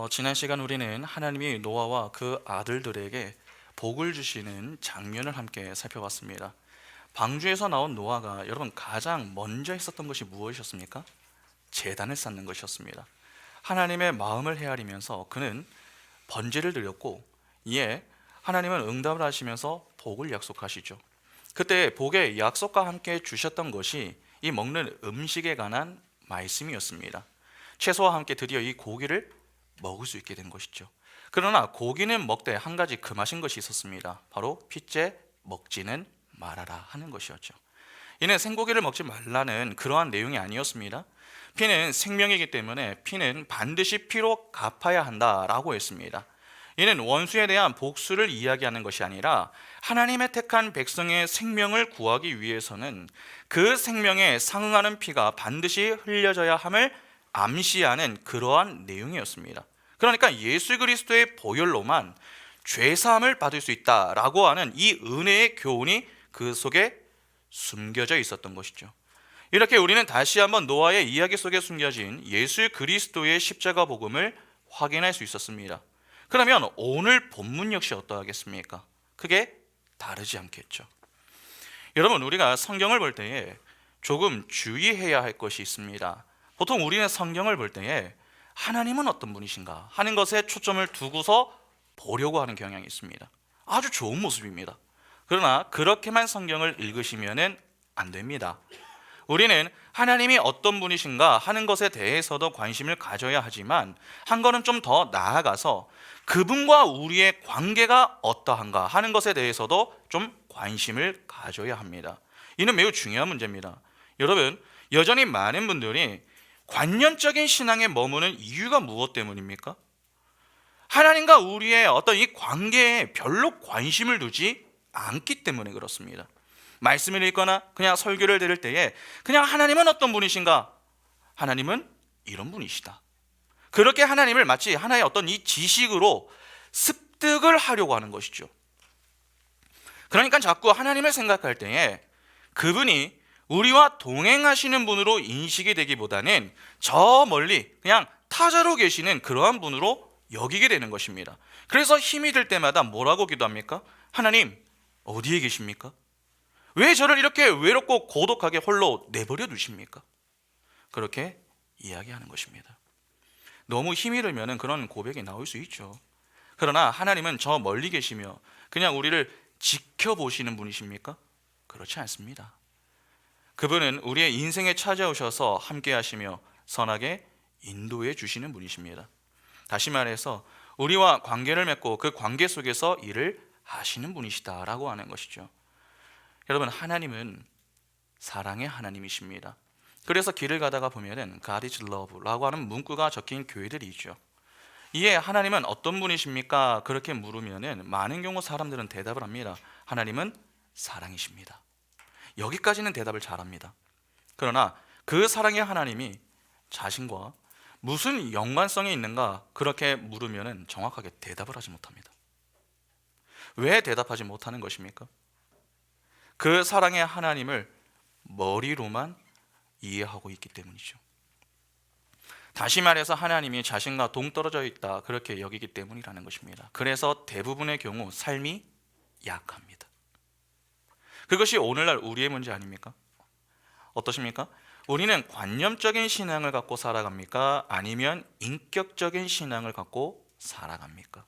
지난 시간 우리는 하나님이 노아와 그 아들들에게 복을 주시는 장면을 함께 살펴봤습니다. 방주에서 나온 노아가 여러분 가장 먼저 했었던 것이 무엇이었습니까? 제단을 쌓는 것이었습니다. 하나님의 마음을 헤아리면서 그는 번제를 드렸고, 이에 하나님은 응답을 하시면서 복을 약속하시죠. 그때 복의 약속과 함께 주셨던 것이 이 먹는 음식에 관한 말씀이었습니다. 채소와 함께 드디어 이 고기를 먹을 수 있게 된 것이죠. 그러나 고기는 먹되 한 가지 금하신 것이 있었습니다. 바로 핏째 먹지는 말아라 하는 것이었죠. 이는 생고기를 먹지 말라는 그러한 내용이 아니었습니다. 피는 생명이기 때문에 피는 반드시 피로 갚아야 한다라고 했습니다. 이는 원수에 대한 복수를 이야기하는 것이 아니라 하나님의 택한 백성의 생명을 구하기 위해서는 그 생명에 상응하는 피가 반드시 흘려져야 함을 암시하는 그러한 내용이었습니다. 그러니까 예수 그리스도의 보혈로만 죄사함을 받을 수 있다라고 하는 이 은혜의 교훈이 그 속에 숨겨져 있었던 것이죠. 이렇게 우리는 다시 한번 노아의 이야기 속에 숨겨진 예수 그리스도의 십자가 복음을 확인할 수 있었습니다. 그러면 오늘 본문 역시 어떠하겠습니까? 크게 다르지 않겠죠. 여러분, 우리가 성경을 볼 때에 조금 주의해야 할 것이 있습니다. 보통 우리는 성경을 볼 때에 하나님은 어떤 분이신가 하는 것에 초점을 두고서 보려고 하는 경향이 있습니다. 아주 좋은 모습입니다. 그러나 그렇게만 성경을 읽으시면 안 됩니다. 우리는 하나님이 어떤 분이신가 하는 것에 대해서도 관심을 가져야 하지만 한 걸음 좀 더 나아가서 그분과 우리의 관계가 어떠한가 하는 것에 대해서도 좀 관심을 가져야 합니다. 이는 매우 중요한 문제입니다. 여러분, 여전히 많은 분들이 관념적인 신앙에 머무는 이유가 무엇 때문입니까? 하나님과 우리의 어떤 이 관계에 별로 관심을 두지 않기 때문에 그렇습니다. 말씀을 읽거나 그냥 설교를 들을 때에 그냥 하나님은 어떤 분이신가? 하나님은 이런 분이시다. 그렇게 하나님을 마치 하나의 어떤 이 지식으로 습득을 하려고 하는 것이죠. 그러니까 자꾸 하나님을 생각할 때에 그분이 우리와 동행하시는 분으로 인식이 되기보다는 저 멀리 그냥 타자로 계시는 그러한 분으로 여기게 되는 것입니다. 그래서 힘이 들 때마다 뭐라고 기도합니까? 하나님, 어디에 계십니까? 왜 저를 이렇게 외롭고 고독하게 홀로 내버려 두십니까? 그렇게 이야기하는 것입니다. 너무 힘이 들면 그런 고백이 나올 수 있죠. 그러나 하나님은 저 멀리 계시며 그냥 우리를 지켜보시는 분이십니까? 그렇지 않습니다. 그분은 우리의 인생에 찾아오셔서 함께 하시며 선하게 인도해 주시는 분이십니다. 다시 말해서 우리와 관계를 맺고 그 관계 속에서 일을 하시는 분이시다라고 하는 것이죠. 여러분, 하나님은 사랑의 하나님이십니다. 그래서 길을 가다가 보면은 God is love라고 하는 문구가 적힌 교회들이 있죠. 이에 하나님은 어떤 분이십니까? 그렇게 물으면은 많은 경우 사람들은 대답을 합니다. 하나님은 사랑이십니다. 여기까지는 대답을 잘합니다. 그러나 그 사랑의 하나님이 자신과 무슨 연관성이 있는가 그렇게 물으면은 정확하게 대답을 하지 못합니다. 왜 대답하지 못하는 것입니까? 그 사랑의 하나님을 머리로만 이해하고 있기 때문이죠. 다시 말해서 하나님이 자신과 동떨어져 있다 그렇게 여기기 때문이라는 것입니다. 그래서 대부분의 경우 삶이 약합니다. 그것이 오늘날 우리의 문제 아닙니까? 어떠십니까? 우리는 관념적인 신앙을 갖고 살아갑니까? 아니면 인격적인 신앙을 갖고 살아갑니까?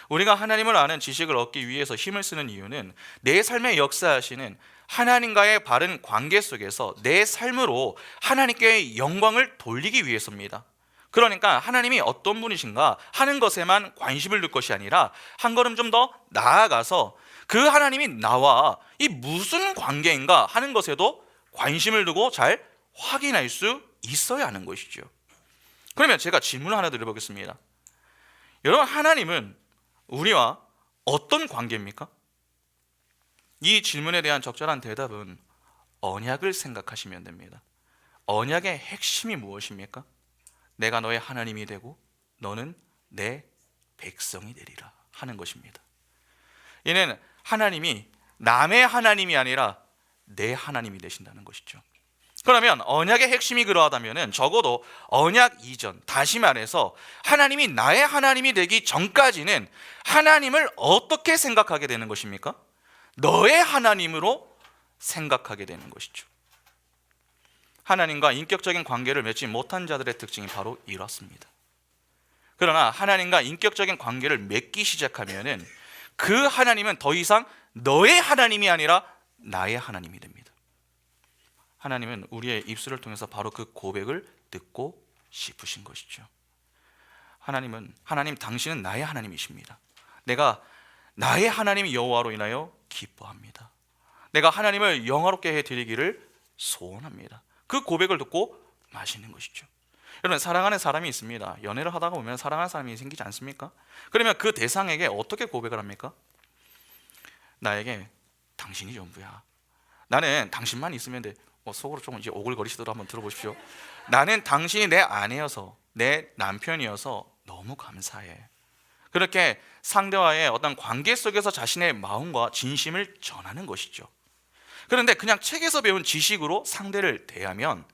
우리가 하나님을 아는 지식을 얻기 위해서 힘을 쓰는 이유는 내 삶에 역사하시는 하나님과의 바른 관계 속에서 내 삶으로 하나님께 영광을 돌리기 위해서입니다. 그러니까 하나님이 어떤 분이신가 하는 것에만 관심을 둘 것이 아니라 한 걸음 좀 더 나아가서 그 하나님이 나와 이 무슨 관계인가 하는 것에도 관심을 두고 잘 확인할 수 있어야 하는 것이죠. 그러면 제가 질문을 하나 드려보겠습니다. 여러분, 하나님은 우리와 어떤 관계입니까? 이 질문에 대한 적절한 대답은 언약을 생각하시면 됩니다. 언약의 핵심이 무엇입니까? 내가 너의 하나님이 되고 너는 내 백성이 되리라 하는 것입니다. 이는 하나님이 남의 하나님이 아니라 내 하나님이 되신다는 것이죠. 그러면 언약의 핵심이 그러하다면은 적어도 언약 이전, 다시 말해서 하나님이 나의 하나님이 되기 전까지는 하나님을 어떻게 생각하게 되는 것입니까? 너의 하나님으로 생각하게 되는 것이죠. 하나님과 인격적인 관계를 맺지 못한 자들의 특징이 바로 이렇습니다. 그러나 하나님과 인격적인 관계를 맺기 시작하면은 그 하나님은 더 이상 너의 하나님이 아니라 나의 하나님이 됩니다. 하나님은 우리의 입술을 통해서 바로 그 고백을 듣고 싶으신 것이죠. 하나님 당신은 나의 하나님이십니다. 내가 나의 하나님 여호와로 인하여 기뻐합니다. 내가 하나님을 영화롭게 해드리기를 소원합니다. 그 고백을 듣고 마시는 것이죠. 여러분, 사랑하는 사람이 있습니다. 연애를 하다가 보면 사랑하는 사람이 생기지 않습니까? 그러면 그 대상에게 어떻게 고백을 합니까? 나에게 당신이 전부야. 나는 당신만 있으면 돼. 속으로 좀 이제 오글거리시더라도 한번 들어보십시오. 나는 당신이 내 아내여서, 내 남편이어서 너무 감사해. 그렇게 상대와의 어떤 관계 속에서 자신의 마음과 진심을 전하는 것이죠. 그런데 그냥 책에서 배운 지식으로 상대를 대하면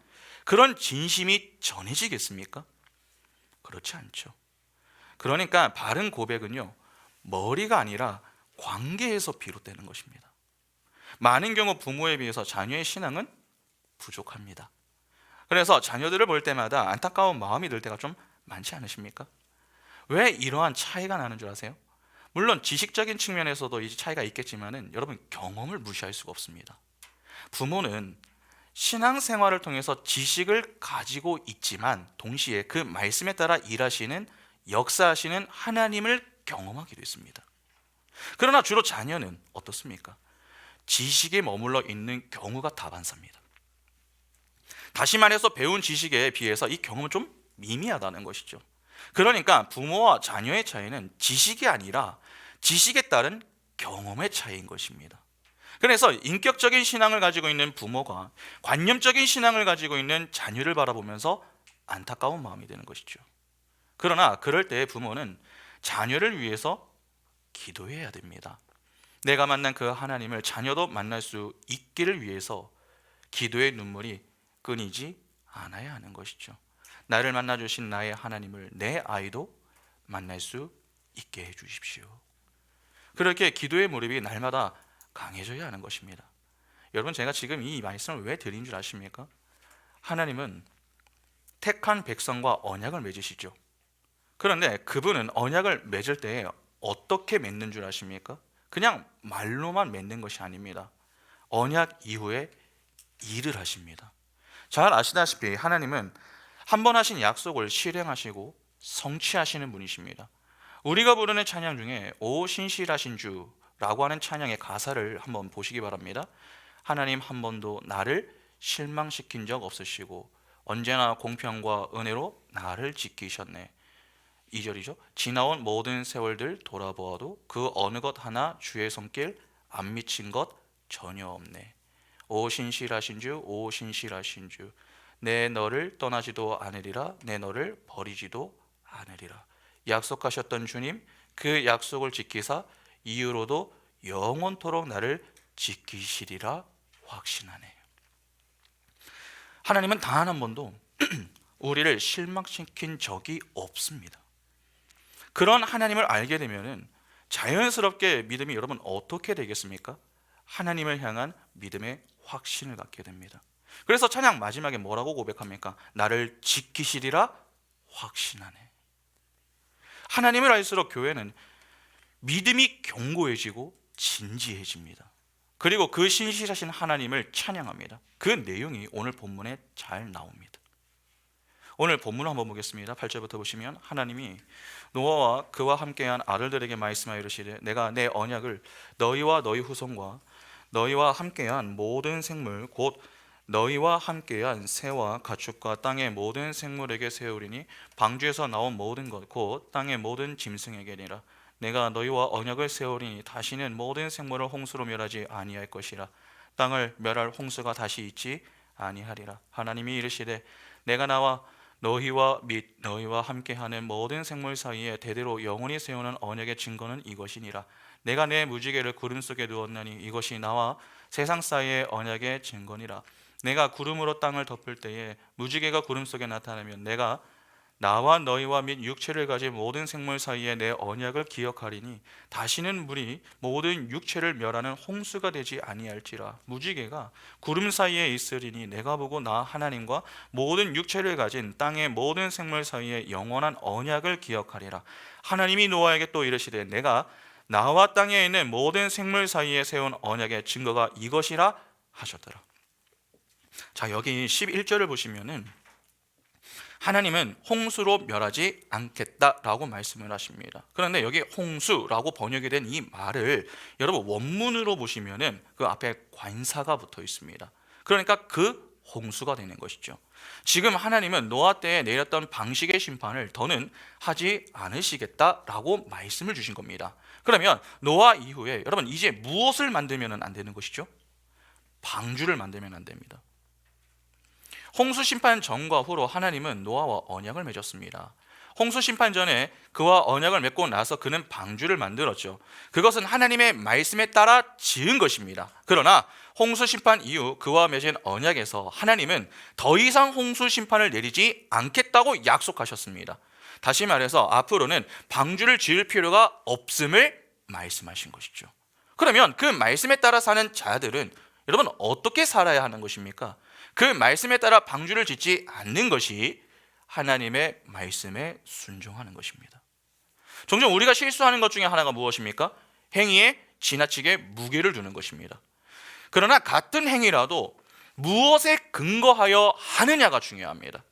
그런 진심이 전해지겠습니까? 그렇지 않죠. 그러니까 바른 고백은요, 머리가 아니라 관계에서 비롯되는 것입니다. 많은 경우 부모에 비해서 자녀의 신앙은 부족합니다. 그래서 자녀들을 볼 때마다 안타까운 마음이 들 때가 좀 많지 않으십니까? 왜 이러한 차이가 나는 줄 아세요? 물론 지식적인 측면에서도 이 차이가 있겠지만은 여러분, 경험을 무시할 수가 없습니다. 부모는 신앙생활을 통해서 지식을 가지고 있지만 동시에 그 말씀에 따라 일하시는, 역사하시는 하나님을 경험하기도 했습니다. 그러나 주로 자녀는 어떻습니까? 지식에 머물러 있는 경우가 다반사입니다. 다시 말해서 배운 지식에 비해서 이 경험은 좀 미미하다는 것이죠. 그러니까 부모와 자녀의 차이는 지식이 아니라 지식에 따른 경험의 차이인 것입니다. 그래서 인격적인 신앙을 가지고 있는 부모가 관념적인 신앙을 가지고 있는 자녀를 바라보면서 안타까운 마음이 드는 것이죠. 그러나 그럴 때 부모는 자녀를 위해서 기도해야 됩니다. 내가 만난 그 하나님을 자녀도 만날 수 있기를 위해서 기도의 눈물이 끊이지 않아야 하는 것이죠. 나를 만나주신 나의 하나님을 내 아이도 만날 수 있게 해주십시오. 그렇게 기도의 무릎이 날마다 강해져야 하는 것입니다. 여러분, 제가 지금 이 말씀을 왜 드린 줄 아십니까? 하나님은 택한 백성과 언약을 맺으시죠. 그런데 그분은 언약을 맺을 때 어떻게 맺는 줄 아십니까? 그냥 말로만 맺는 것이 아닙니다. 언약 이후에 일을 하십니다. 잘 아시다시피 하나님은 한 번 하신 약속을 실행하시고 성취하시는 분이십니다. 우리가 부르는 찬양 중에 오 신실하신 주라고 하는 찬양의 가사를 한번 보시기 바랍니다. 하나님 한 번도 나를 실망시킨 적 없으시고 언제나 공평과 은혜로 나를 지키셨네. 2절이죠. 지나온 모든 세월들 돌아보아도 그 어느 것 하나 주의 손길 안 미친 것 전혀 없네. 오 신실하신 주, 오 신실하신 주, 내 너를 떠나지도 않으리라, 내 너를 버리지도 않으리라. 약속하셨던 주님, 그 약속을 지키사 이후로도 영원토록 나를 지키시리라 확신하네. 하나님은 단 한 번도 우리를 실망시킨 적이 없습니다. 그런 하나님을 알게 되면은 자연스럽게 믿음이 여러분 어떻게 되겠습니까? 하나님을 향한 믿음의 확신을 갖게 됩니다. 그래서 찬양 마지막에 뭐라고 고백합니까? 나를 지키시리라 확신하네. 하나님을 알수록 교회는 믿음이 견고해지고 진지해집니다. 그리고 그 신실하신 하나님을 찬양합니다. 그 내용이 오늘 본문에 잘 나옵니다. 오늘 본문을 한번 보겠습니다. 8절부터 보시면 하나님이 노아와 그와 함께한 아들들에게 말씀하여 이르시되 내가 내 언약을 너희와 너희 후손과 너희와 함께한 모든 생물 곧 너희와 함께한 새와 가축과 땅의 모든 생물에게 세우리니 방주에서 나온 모든 것 곧 땅의 모든 짐승에게니라. 내가 너희와 언약을 세우리니 다시는 모든 생물을 홍수로 멸하지 아니할 것이라. 땅을 멸할 홍수가 다시 있지 아니하리라. 하나님이 이르시되 내가 나와 너희와 및 너희와 함께하는 모든 생물 사이에 대대로 영원히 세우는 언약의 증거는 이것이니라. 내가 내 무지개를 구름 속에 두었나니 이것이 나와 세상 사이의 언약의 증거니라. 내가 구름으로 땅을 덮을 때에 무지개가 구름 속에 나타나면 내가 나와 너희와 및 육체를 가진 모든 생물 사이에 내 언약을 기억하리니 다시는 물이 모든 육체를 멸하는 홍수가 되지 아니할지라. 무지개가 구름 사이에 있으리니 내가 보고 나 하나님과 모든 육체를 가진 땅의 모든 생물 사이에 영원한 언약을 기억하리라. 하나님이 노아에게 또 이르시되 내가 나와 땅에 있는 모든 생물 사이에 세운 언약의 증거가 이것이라 하셨더라. 자, 여기 11절을 보시면은 하나님은 홍수로 멸하지 않겠다라고 말씀을 하십니다. 그런데 여기 홍수라고 번역이 된 이 말을 여러분 원문으로 보시면은 그 앞에 관사가 붙어 있습니다. 그러니까 그 홍수가 되는 것이죠. 지금 하나님은 노아 때에 내렸던 방식의 심판을 더는 하지 않으시겠다라고 말씀을 주신 겁니다. 그러면 노아 이후에 여러분 이제 무엇을 만들면 안 되는 것이죠? 방주를 만들면 안 됩니다. 홍수 심판 전과 후로 하나님은 노아와 언약을 맺었습니다. 홍수 심판 전에 그와 언약을 맺고 나서 그는 방주를 만들었죠. 그것은 하나님의 말씀에 따라 지은 것입니다. 그러나 홍수 심판 이후 그와 맺은 언약에서 하나님은 더 이상 홍수 심판을 내리지 않겠다고 약속하셨습니다. 다시 말해서 앞으로는 방주를 지을 필요가 없음을 말씀하신 것이죠. 그러면 그 말씀에 따라 사는 자들은 여러분 어떻게 살아야 하는 것입니까? 그 말씀에 따라 방주를 짓지 않는 것이 하나님의 말씀에 순종하는 것입니다. 종종 우리가 실수하는 것 중에 하나가 무엇입니까? 행위에 지나치게 무게를 두는 것입니다. 그러나 같은 행위라도 무엇에 근거하여 하느냐가 중요합니다.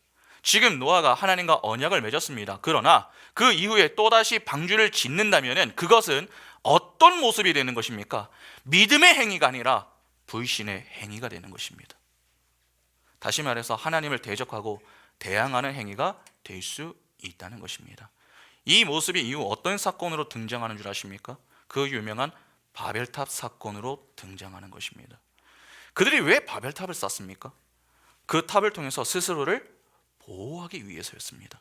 지금 노아가 하나님과 언약을 맺었습니다. 그러나 그 이후에 또다시 방주를 짓는다면 그것은 어떤 모습이 되는 것입니까? 믿음의 행위가 아니라 불신의 행위가 되는 것입니다. 다시 말해서 하나님을 대적하고 대항하는 행위가 될 수 있다는 것입니다. 이 모습이 이후 어떤 사건으로 등장하는 줄 아십니까? 그 유명한 바벨탑 사건으로 등장하는 것입니다. 그들이 왜 바벨탑을 쌓습니까? 그 탑을 통해서 스스로를 보호하기 위해서였습니다.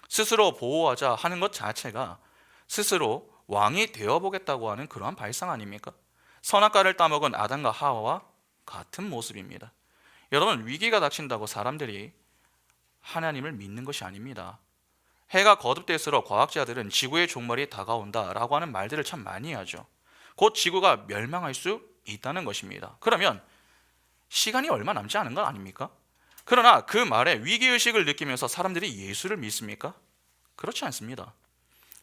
스스로 보호하자 하는 것 자체가 스스로 왕이 되어보겠다고 하는 그러한 발상 아닙니까? 선악과를 따먹은 아담과 하와와 같은 모습입니다. 여러분, 위기가 닥친다고 사람들이 하나님을 믿는 것이 아닙니다. 해가 거듭될수록 과학자들은 지구의 종말이 다가온다라고 하는 말들을 참 많이 하죠. 곧 지구가 멸망할 수 있다는 것입니다. 그러면 시간이 얼마 남지 않은 건 아닙니까? 그러나 그 말에 위기의식을 느끼면서 사람들이 예수를 믿습니까? 그렇지 않습니다.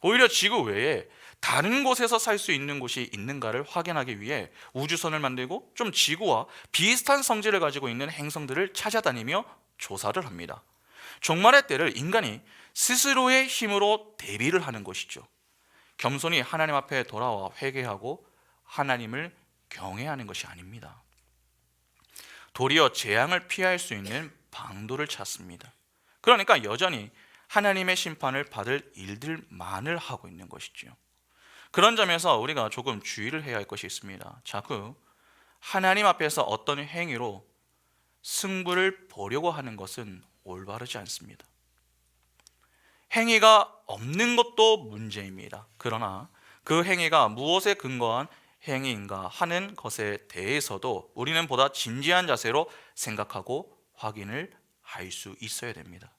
오히려 지구 외에 다른 곳에서 살 수 있는 곳이 있는가를 확인하기 위해 우주선을 만들고 좀 지구와 비슷한 성질을 가지고 있는 행성들을 찾아다니며 조사를 합니다. 종말의 때를 인간이 스스로의 힘으로 대비를 하는 것이죠. 겸손히 하나님 앞에 돌아와 회개하고 하나님을 경외하는 것이 아닙니다. 도리어 재앙을 피할 수 있는 방도를 찾습니다. 그러니까 여전히 하나님의 심판을 받을 일들만을 하고 있는 것이죠. 그런 점에서 우리가 조금 주의를 해야 할 것이 있습니다. 자꾸 하나님 앞에서 어떤 행위로 승부를 보려고 하는 것은 올바르지 않습니다. 행위가 없는 것도 문제입니다. 그러나 그 행위가 무엇에 근거한 행위인가 하는 것에 대해서도 우리는 보다 진지한 자세로 생각하고 확인을 할 수 있어야 됩니다.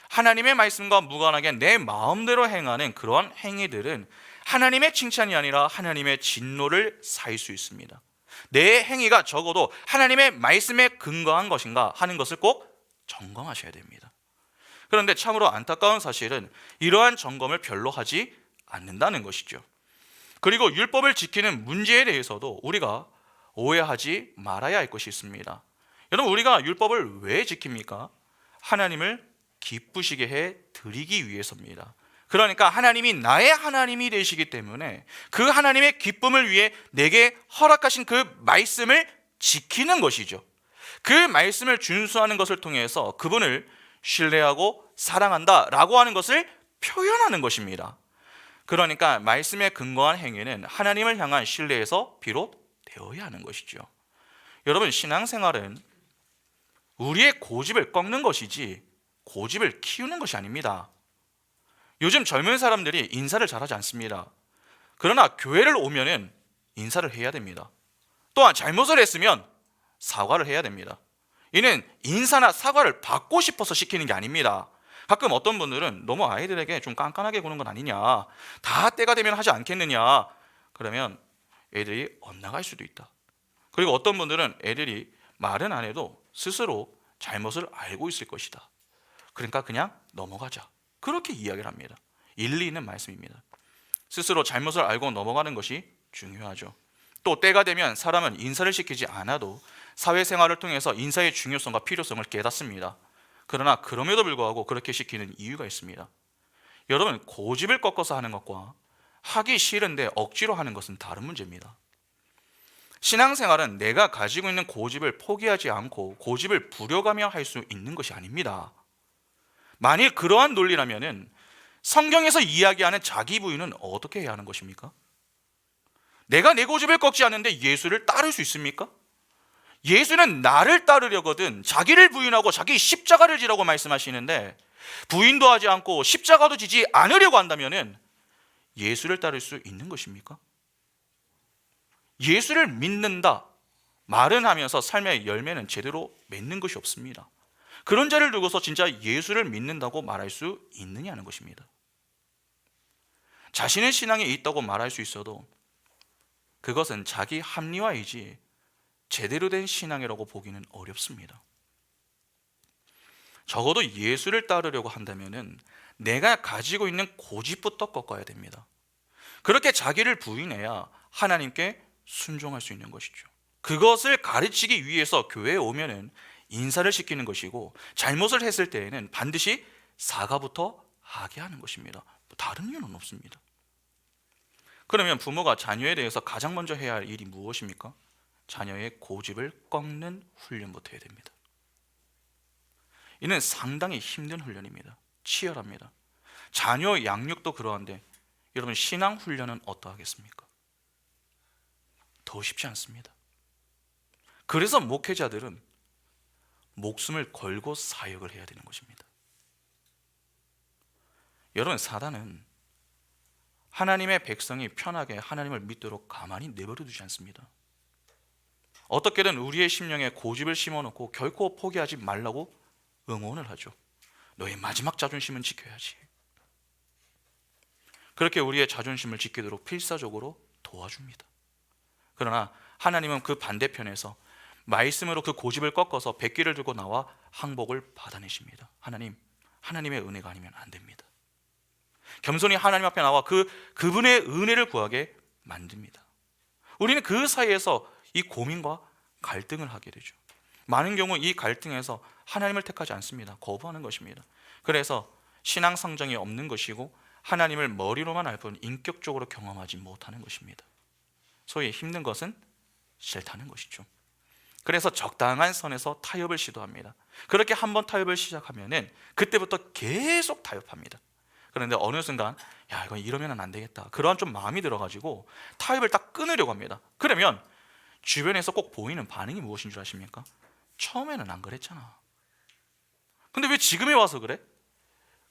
하나님의 말씀과 무관하게 내 마음대로 행하는 그러한 행위들은 하나님의 칭찬이 아니라 하나님의 진노를 살 수 있습니다. 내 행위가 적어도 하나님의 말씀에 근거한 것인가 하는 것을 꼭 점검하셔야 됩니다. 그런데 참으로 안타까운 사실은 이러한 점검을 별로 하지 않는다는 것이죠. 그리고 율법을 지키는 문제에 대해서도 우리가 오해하지 말아야 할 것이 있습니다. 여러분, 우리가 율법을 왜 지킵니까? 하나님을 기쁘시게 해 드리기 위해서입니다. 그러니까 하나님이 나의 하나님이 되시기 때문에 그 하나님의 기쁨을 위해 내게 허락하신 그 말씀을 지키는 것이죠. 그 말씀을 준수하는 것을 통해서 그분을 신뢰하고 사랑한다라고 하는 것을 표현하는 것입니다. 그러니까 말씀에 근거한 행위는 하나님을 향한 신뢰에서 비롯되어야 하는 것이죠. 여러분, 신앙생활은 우리의 고집을 꺾는 것이지 고집을 키우는 것이 아닙니다. 요즘 젊은 사람들이 인사를 잘하지 않습니다. 그러나 교회를 오면은 인사를 해야 됩니다. 또한 잘못을 했으면 사과를 해야 됩니다. 이는 인사나 사과를 받고 싶어서 시키는 게 아닙니다. 가끔 어떤 분들은 너무 아이들에게 좀 깐깐하게 구는 건 아니냐, 다 때가 되면 하지 않겠느냐, 그러면 애들이 엇나갈 수도 있다. 그리고 어떤 분들은 애들이 말은 안 해도 스스로 잘못을 알고 있을 것이다. 그러니까 그냥 넘어가자, 그렇게 이야기를 합니다. 일리 있는 말씀입니다. 스스로 잘못을 알고 넘어가는 것이 중요하죠. 또 때가 되면 사람은 인사를 시키지 않아도 사회생활을 통해서 인사의 중요성과 필요성을 깨닫습니다. 그러나 그럼에도 불구하고 그렇게 시키는 이유가 있습니다. 여러분, 고집을 꺾어서 하는 것과 하기 싫은데 억지로 하는 것은 다른 문제입니다. 신앙생활은 내가 가지고 있는 고집을 포기하지 않고 고집을 부려가며 할 수 있는 것이 아닙니다. 만일 그러한 논리라면 성경에서 이야기하는 자기 부인은 어떻게 해야 하는 것입니까? 내가 내 고집을 꺾지 않는데 예수를 따를 수 있습니까? 예수는 나를 따르려거든 자기를 부인하고 자기 십자가를 지라고 말씀하시는데, 부인도 하지 않고 십자가도 지지 않으려고 한다면 예수를 따를 수 있는 것입니까? 예수를 믿는다 말은 하면서 삶의 열매는 제대로 맺는 것이 없습니다. 그런 자를 두고서 진짜 예수를 믿는다고 말할 수 있느냐는 것입니다. 자신의 신앙에 있다고 말할 수 있어도 그것은 자기 합리화이지 제대로 된 신앙이라고 보기는 어렵습니다. 적어도 예수를 따르려고 한다면 내가 가지고 있는 고집부터 꺾어야 됩니다. 그렇게 자기를 부인해야 하나님께 순종할 수 있는 것이죠. 그것을 가르치기 위해서 교회에 오면은 인사를 시키는 것이고, 잘못을 했을 때에는 반드시 사과부터 하게 하는 것입니다. 다른 이유는 없습니다. 그러면 부모가 자녀에 대해서 가장 먼저 해야 할 일이 무엇입니까? 자녀의 고집을 꺾는 훈련부터 해야 됩니다. 이는 상당히 힘든 훈련입니다. 치열합니다. 자녀 양육도 그러한데 여러분, 신앙 훈련은 어떠하겠습니까? 더 쉽지 않습니다. 그래서 목회자들은 목숨을 걸고 사역을 해야 되는 것입니다. 여러분, 사단은 하나님의 백성이 편하게 하나님을 믿도록 가만히 내버려 두지 않습니다. 어떻게든 우리의 심령에 고집을 심어놓고 결코 포기하지 말라고 응원을 하죠. 너의 마지막 자존심은 지켜야지. 그렇게 우리의 자존심을 지키도록 필사적으로 도와줍니다. 그러나 하나님은 그 반대편에서 말씀으로 그 고집을 꺾어서 백기를 들고 나와 항복을 받아내십니다. 하나님의 은혜가 아니면 안 됩니다. 겸손히 하나님 앞에 나와 그분의 은혜를 구하게 만듭니다. 우리는 그 사이에서 이 고민과 갈등을 하게 되죠. 많은 경우 이 갈등에서 하나님을 택하지 않습니다. 거부하는 것입니다. 그래서 신앙 성장이 없는 것이고 하나님을 머리로만 알 뿐 인격적으로 경험하지 못하는 것입니다. 소위 힘든 것은 싫다는 것이죠. 그래서 적당한 선에서 타협을 시도합니다. 그렇게 한번 타협을 시작하면은 그때부터 계속 타협합니다. 그런데 어느 순간 이건 이러면 안 되겠다, 그러한 좀 마음이 들어가지고 타협을 딱 끊으려고 합니다. 그러면 주변에서 꼭 보이는 반응이 무엇인 줄 아십니까? 처음에는 안 그랬잖아. 근데 왜 지금에 와서 그래?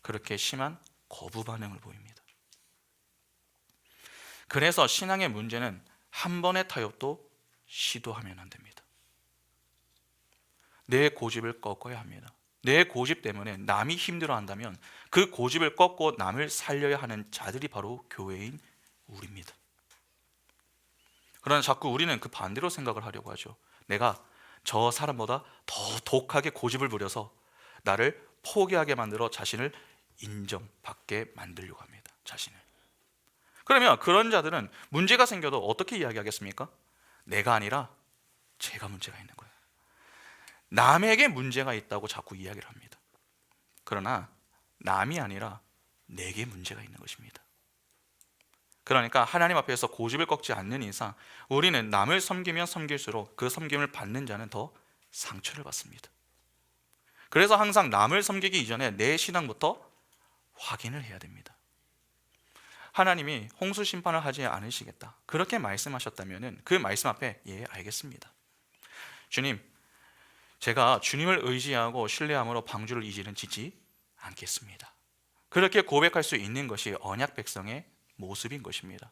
그렇게 심한 거부 반응을 보입니다. 그래서 신앙의 문제는 한 번의 타협도 시도하면 안 됩니다. 내 고집을 꺾어야 합니다. 내 고집 때문에 남이 힘들어한다면 그 고집을 꺾고 남을 살려야 하는 자들이 바로 교회인 우리입니다. 그러나 자꾸 우리는 그 반대로 생각을 하려고 하죠. 내가 저 사람보다 더 독하게 고집을 부려서 나를 포기하게 만들어 자신을 인정받게 만들려고 합니다. 자신을. 그러면 그런 자들은 문제가 생겨도 어떻게 이야기하겠습니까? 내가 아니라 제가 문제가 있는 거예요. 남에게 문제가 있다고 자꾸 이야기를 합니다. 그러나 남이 아니라 내게 문제가 있는 것입니다. 그러니까 하나님 앞에서 고집을 꺾지 않는 이상 우리는 남을 섬기면 섬길수록 그 섬김을 받는 자는 더 상처를 받습니다. 그래서 항상 남을 섬기기 이전에 내 신앙부터 확인을 해야 됩니다. 하나님이 홍수 심판을 하지 않으시겠다, 그렇게 말씀하셨다면 그 말씀 앞에 알겠습니다. 주님, 제가 주님을 의지하고 신뢰함으로 방주를 이지는 짓지 않겠습니다. 그렇게 고백할 수 있는 것이 언약 백성의 모습인 것입니다.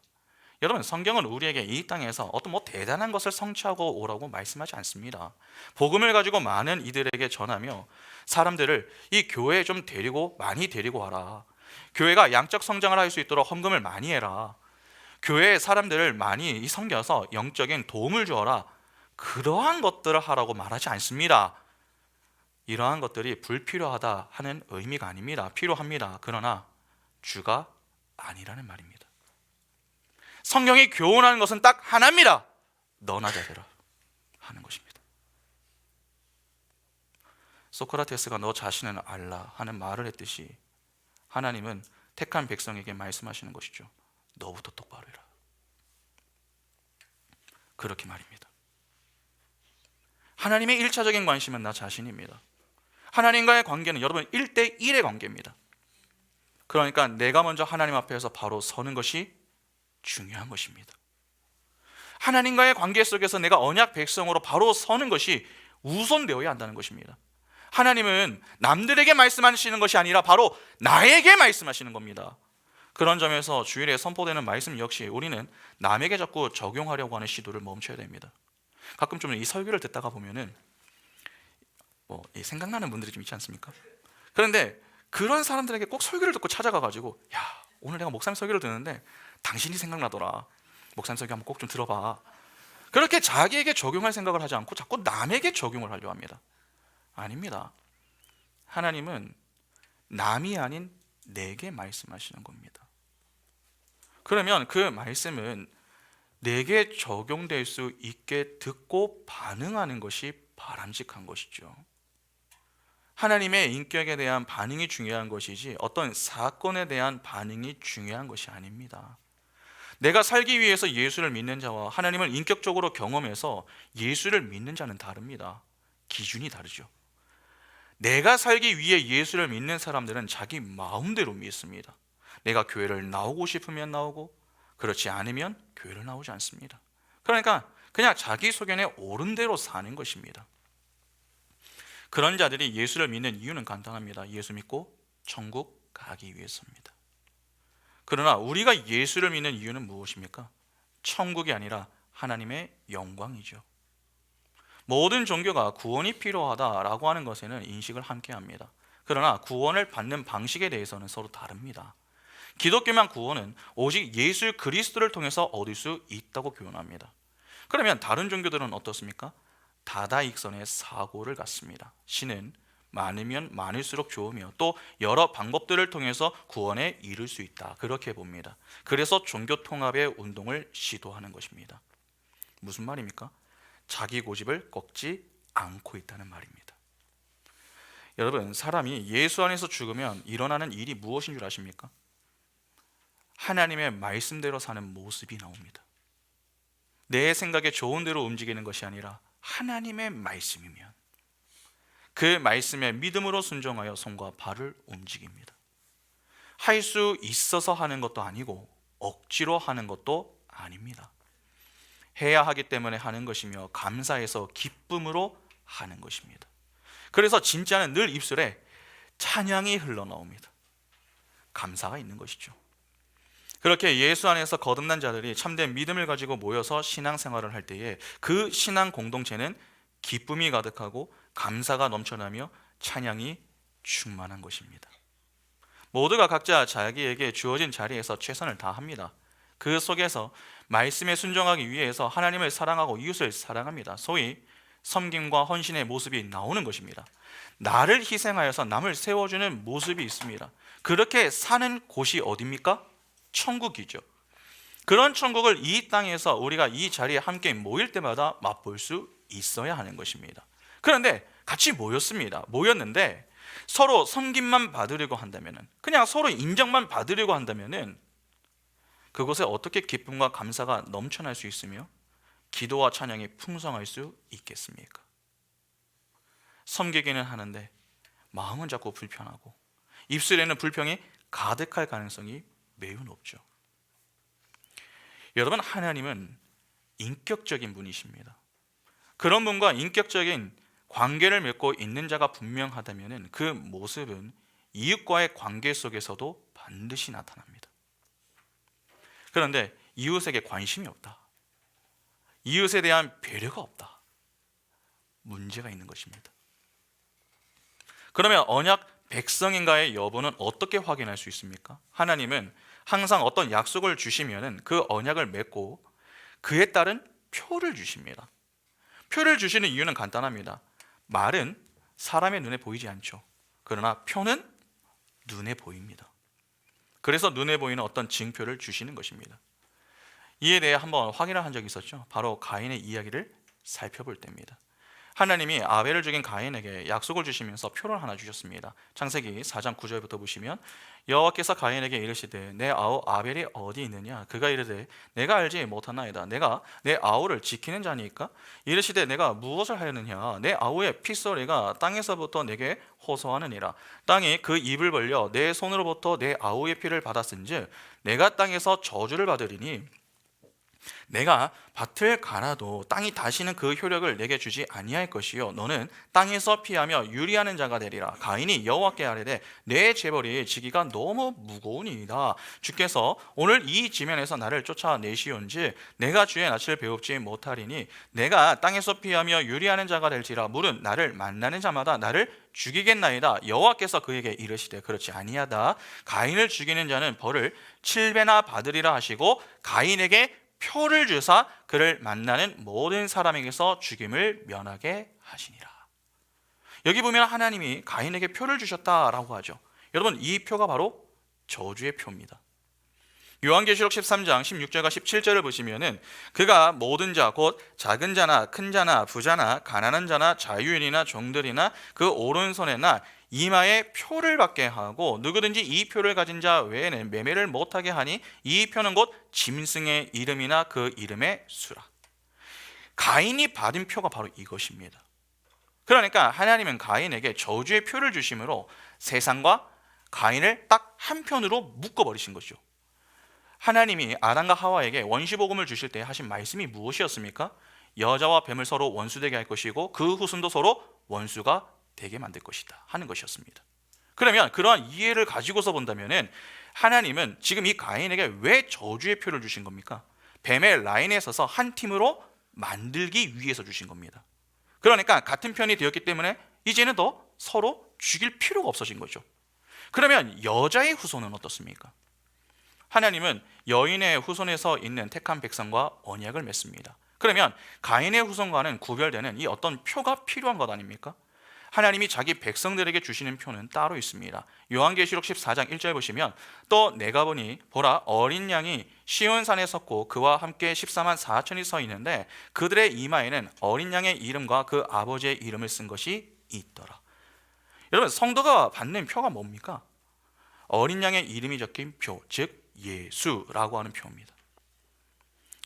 여러분, 성경은 우리에게 이 땅에서 어떤 대단한 것을 성취하고 오라고 말씀하지 않습니다. 복음을 가지고 많은 이들에게 전하며 사람들을 이 교회에 좀 많이 데리고 와라. 교회가 양적 성장을 할 수 있도록 헌금을 많이 해라. 교회에 사람들을 많이 섬겨서 영적인 도움을 주어라. 그러한 것들을 하라고 말하지 않습니다. 이러한 것들이 불필요하다 하는 의미가 아닙니다. 필요합니다. 그러나 주가 아니라는 말입니다. 성경이 교훈하는 것은 딱 하나입니다. 너나 잘해라 하는 것입니다. 소크라테스가 너 자신은 알라 하는 말을 했듯이 하나님은 택한 백성에게 말씀하시는 것이죠. 너부터 똑바로 해라. 그렇게 말입니다. 하나님의 1차적인 관심은 나 자신입니다. 하나님과의 관계는 여러분 1대1의 관계입니다. 그러니까 내가 먼저 하나님 앞에서 바로 서는 것이 중요한 것입니다. 하나님과의 관계 속에서 내가 언약 백성으로 바로 서는 것이 우선되어야 한다는 것입니다. 하나님은 남들에게 말씀하시는 것이 아니라 바로 나에게 말씀하시는 겁니다. 그런 점에서 주일에 선포되는 말씀 역시 우리는 남에게 자꾸 적용하려고 하는 시도를 멈춰야 됩니다. 가끔 좀 이 설교를 듣다가 보면은 생각나는 분들이 좀 있지 않습니까? 그런데 그런 사람들에게 꼭 설교를 듣고 찾아가가지고, 야, 오늘 내가 목사님 설교를 듣는데 당신이 생각나더라. 목사님 설교 한번 꼭 좀 들어봐. 그렇게 자기에게 적용할 생각을 하지 않고 자꾸 남에게 적용을 하려 합니다. 아닙니다. 하나님은 남이 아닌 내게 말씀하시는 겁니다. 그러면 그 말씀은 내게 적용될 수 있게 듣고 반응하는 것이 바람직한 것이죠. 하나님의 인격에 대한 반응이 중요한 것이지 어떤 사건에 대한 반응이 중요한 것이 아닙니다. 내가 살기 위해서 예수를 믿는 자와 하나님을 인격적으로 경험해서 예수를 믿는 자는 다릅니다. 기준이 다르죠. 내가 살기 위해 예수를 믿는 사람들은 자기 마음대로 믿습니다. 내가 교회를 나오고 싶으면 나오고 그렇지 않으면 교회를 나오지 않습니다. 그러니까 그냥 자기 소견에 옳은 대로 사는 것입니다. 그런 자들이 예수를 믿는 이유는 간단합니다. 예수 믿고 천국 가기 위해서입니다. 그러나 우리가 예수를 믿는 이유는 무엇입니까? 천국이 아니라 하나님의 영광이죠. 모든 종교가 구원이 필요하다라고 하는 것에는 인식을 함께 합니다. 그러나 구원을 받는 방식에 대해서는 서로 다릅니다. 기독교만 구원은 오직 예수 그리스도를 통해서 얻을 수 있다고 교훈합니다. 그러면 다른 종교들은 어떻습니까? 다다익선의 사고를 갖습니다. 신은 많으면 많을수록 좋으며 또 여러 방법들을 통해서 구원에 이를 수 있다, 그렇게 봅니다. 그래서 종교 통합의 운동을 시도하는 것입니다. 무슨 말입니까? 자기 고집을 꺾지 않고 있다는 말입니다. 여러분, 사람이 예수 안에서 죽으면 일어나는 일이 무엇인 줄 아십니까? 하나님의 말씀대로 사는 모습이 나옵니다. 내 생각에 좋은 대로 움직이는 것이 아니라 하나님의 말씀이면 그 말씀에 믿음으로 순종하여 손과 발을 움직입니다. 할 수 있어서 하는 것도 아니고 억지로 하는 것도 아닙니다. 해야 하기 때문에 하는 것이며 감사해서 기쁨으로 하는 것입니다. 그래서 진짜는 늘 입술에 찬양이 흘러나옵니다. 감사가 있는 것이죠. 그렇게 예수 안에서 거듭난 자들이 참된 믿음을 가지고 모여서 신앙생활을 할 때에 그 신앙 공동체는 기쁨이 가득하고 감사가 넘쳐나며 찬양이 충만한 것입니다. 모두가 각자 자기에게 주어진 자리에서 최선을 다합니다. 그 속에서 말씀에 순종하기 위해서 하나님을 사랑하고 이웃을 사랑합니다. 소위 섬김과 헌신의 모습이 나오는 것입니다. 나를 희생하여서 남을 세워주는 모습이 있습니다. 그렇게 사는 곳이 어디입니까? 천국이죠. 그런 천국을 이 땅에서 우리가 이 자리에 함께 모일 때마다 맛볼 수 있어야 하는 것입니다. 그런데 같이 모였는데 서로 섬김만 받으려고 한다면, 그냥 서로 인정만 받으려고 한다면 그곳에 어떻게 기쁨과 감사가 넘쳐날 수 있으며 기도와 찬양이 풍성할 수 있겠습니까? 섬기기는 하는데 마음은 자꾸 불편하고 입술에는 불평이 가득할 가능성이 매우 높죠. 여러분, 하나님은 인격적인 분이십니다. 그런 분과 인격적인 관계를 맺고 있는 자가 분명하다면 그 모습은 이웃과의 관계 속에서도 반드시 나타납니다. 그런데 이웃에게 관심이 없다. 이웃에 대한 배려가 없다. 문제가 있는 것입니다. 그러면 언약 백성인가의 여부는 어떻게 확인할 수 있습니까? 하나님은 항상 어떤 약속을 주시면은 그 언약을 맺고 그에 따른 표를 주십니다. 표를 주시는 이유는 간단합니다. 말은 사람의 눈에 보이지 않죠. 그러나 표는 눈에 보입니다. 그래서 눈에 보이는 어떤 징표를 주시는 것입니다. 이에 대해 한번 확인을 한 적이 있었죠. 바로 가인의 이야기를 살펴볼 때입니다. 하나님이 아벨을 죽인 가인에게 약속을 주시면서 표를 하나 주셨습니다. 창세기 4장 9절부터 보시면 여호와께서 가인에게 이르시되 내 아우 아벨이 어디 있느냐? 그가 이르되 내가 알지 못하나이다. 내가 내 아우를 지키는 자니까? 이르시되 내가 무엇을 하려느냐? 내 아우의 핏소리가 땅에서부터 내게 호소하느니라. 땅이 그 입을 벌려 내 손으로부터 내 아우의 피를 받았은즉 내가 땅에서 저주를 받으리니 내가 밭을 갈아도 땅이 다시는 그 효력을 내게 주지 아니할 것이요 너는 땅에서 피하며 유리하는 자가 되리라. 가인이 여호와께 아뢰되 내 재벌이 지기가 너무 무거우니이다. 주께서 오늘 이 지면에서 나를 쫓아내시온지 내가 주의 낯을 배웁지 못하리니 내가 땅에서 피하며 유리하는 자가 될지라. 물은 나를 만나는 자마다 나를 죽이겠나이다. 여호와께서 그에게 이르시되 그렇지 아니하다. 가인을 죽이는 자는 벌을 7배나 받으리라 하시고 가인에게 표를 주사 그를 만나는 모든 사람에게서 죽임을 면하게 하시니라. 여기 보면 하나님이 가인에게 표를 주셨다라고 하죠. 여러분, 이 표가 바로 저주의 표입니다. 요한계시록 13장 16절과 17절을 보시면은 그가 모든 자 곧 작은 자나 큰 자나 부자나 가난한 자나 자유인이나 종들이나 그 오른손에나 이마에 표를 받게 하고 누구든지 이 표를 가진 자 외에는 매매를 못하게 하니 이 표는 곧 짐승의 이름이나 그 이름의 수라. 가인이 받은 표가 바로 이것입니다. 그러니까 하나님은 가인에게 저주의 표를 주심으로 세상과 가인을 딱 한편으로 묶어버리신 거죠. 하나님이 아담과 하와에게 원시복음을 주실 때 하신 말씀이 무엇이었습니까? 여자와 뱀을 서로 원수되게 할 것이고 그 후손도 서로 원수가 되게 만들 것이다 하는 것이었습니다. 그러면 그러한 이해를 가지고서 본다면은 하나님은 지금 이 가인에게 왜 저주의 표를 주신 겁니까? 뱀의 라인에 서서 한 팀으로 만들기 위해서 주신 겁니다. 그러니까 같은 편이 되었기 때문에 이제는 더 서로 죽일 필요가 없어진 거죠. 그러면 여자의 후손은 어떻습니까? 하나님은 여인의 후손에서 있는 택한 백성과 언약을 맺습니다. 그러면 가인의 후손과는 구별되는 이 어떤 표가 필요한 것 아닙니까? 하나님이 자기 백성들에게 주시는 표는 따로 있습니다. 요한계시록 14장 1절 보시면 또 내가 보니 보라 어린 양이 시온산에 섰고 그와 함께 14만 4천이 서 있는데 그들의 이마에는 어린 양의 이름과 그 아버지의 이름을 쓴 것이 있더라. 여러분, 성도가 받는 표가 뭡니까? 어린 양의 이름이 적힌 표, 즉 예수라고 하는 표입니다.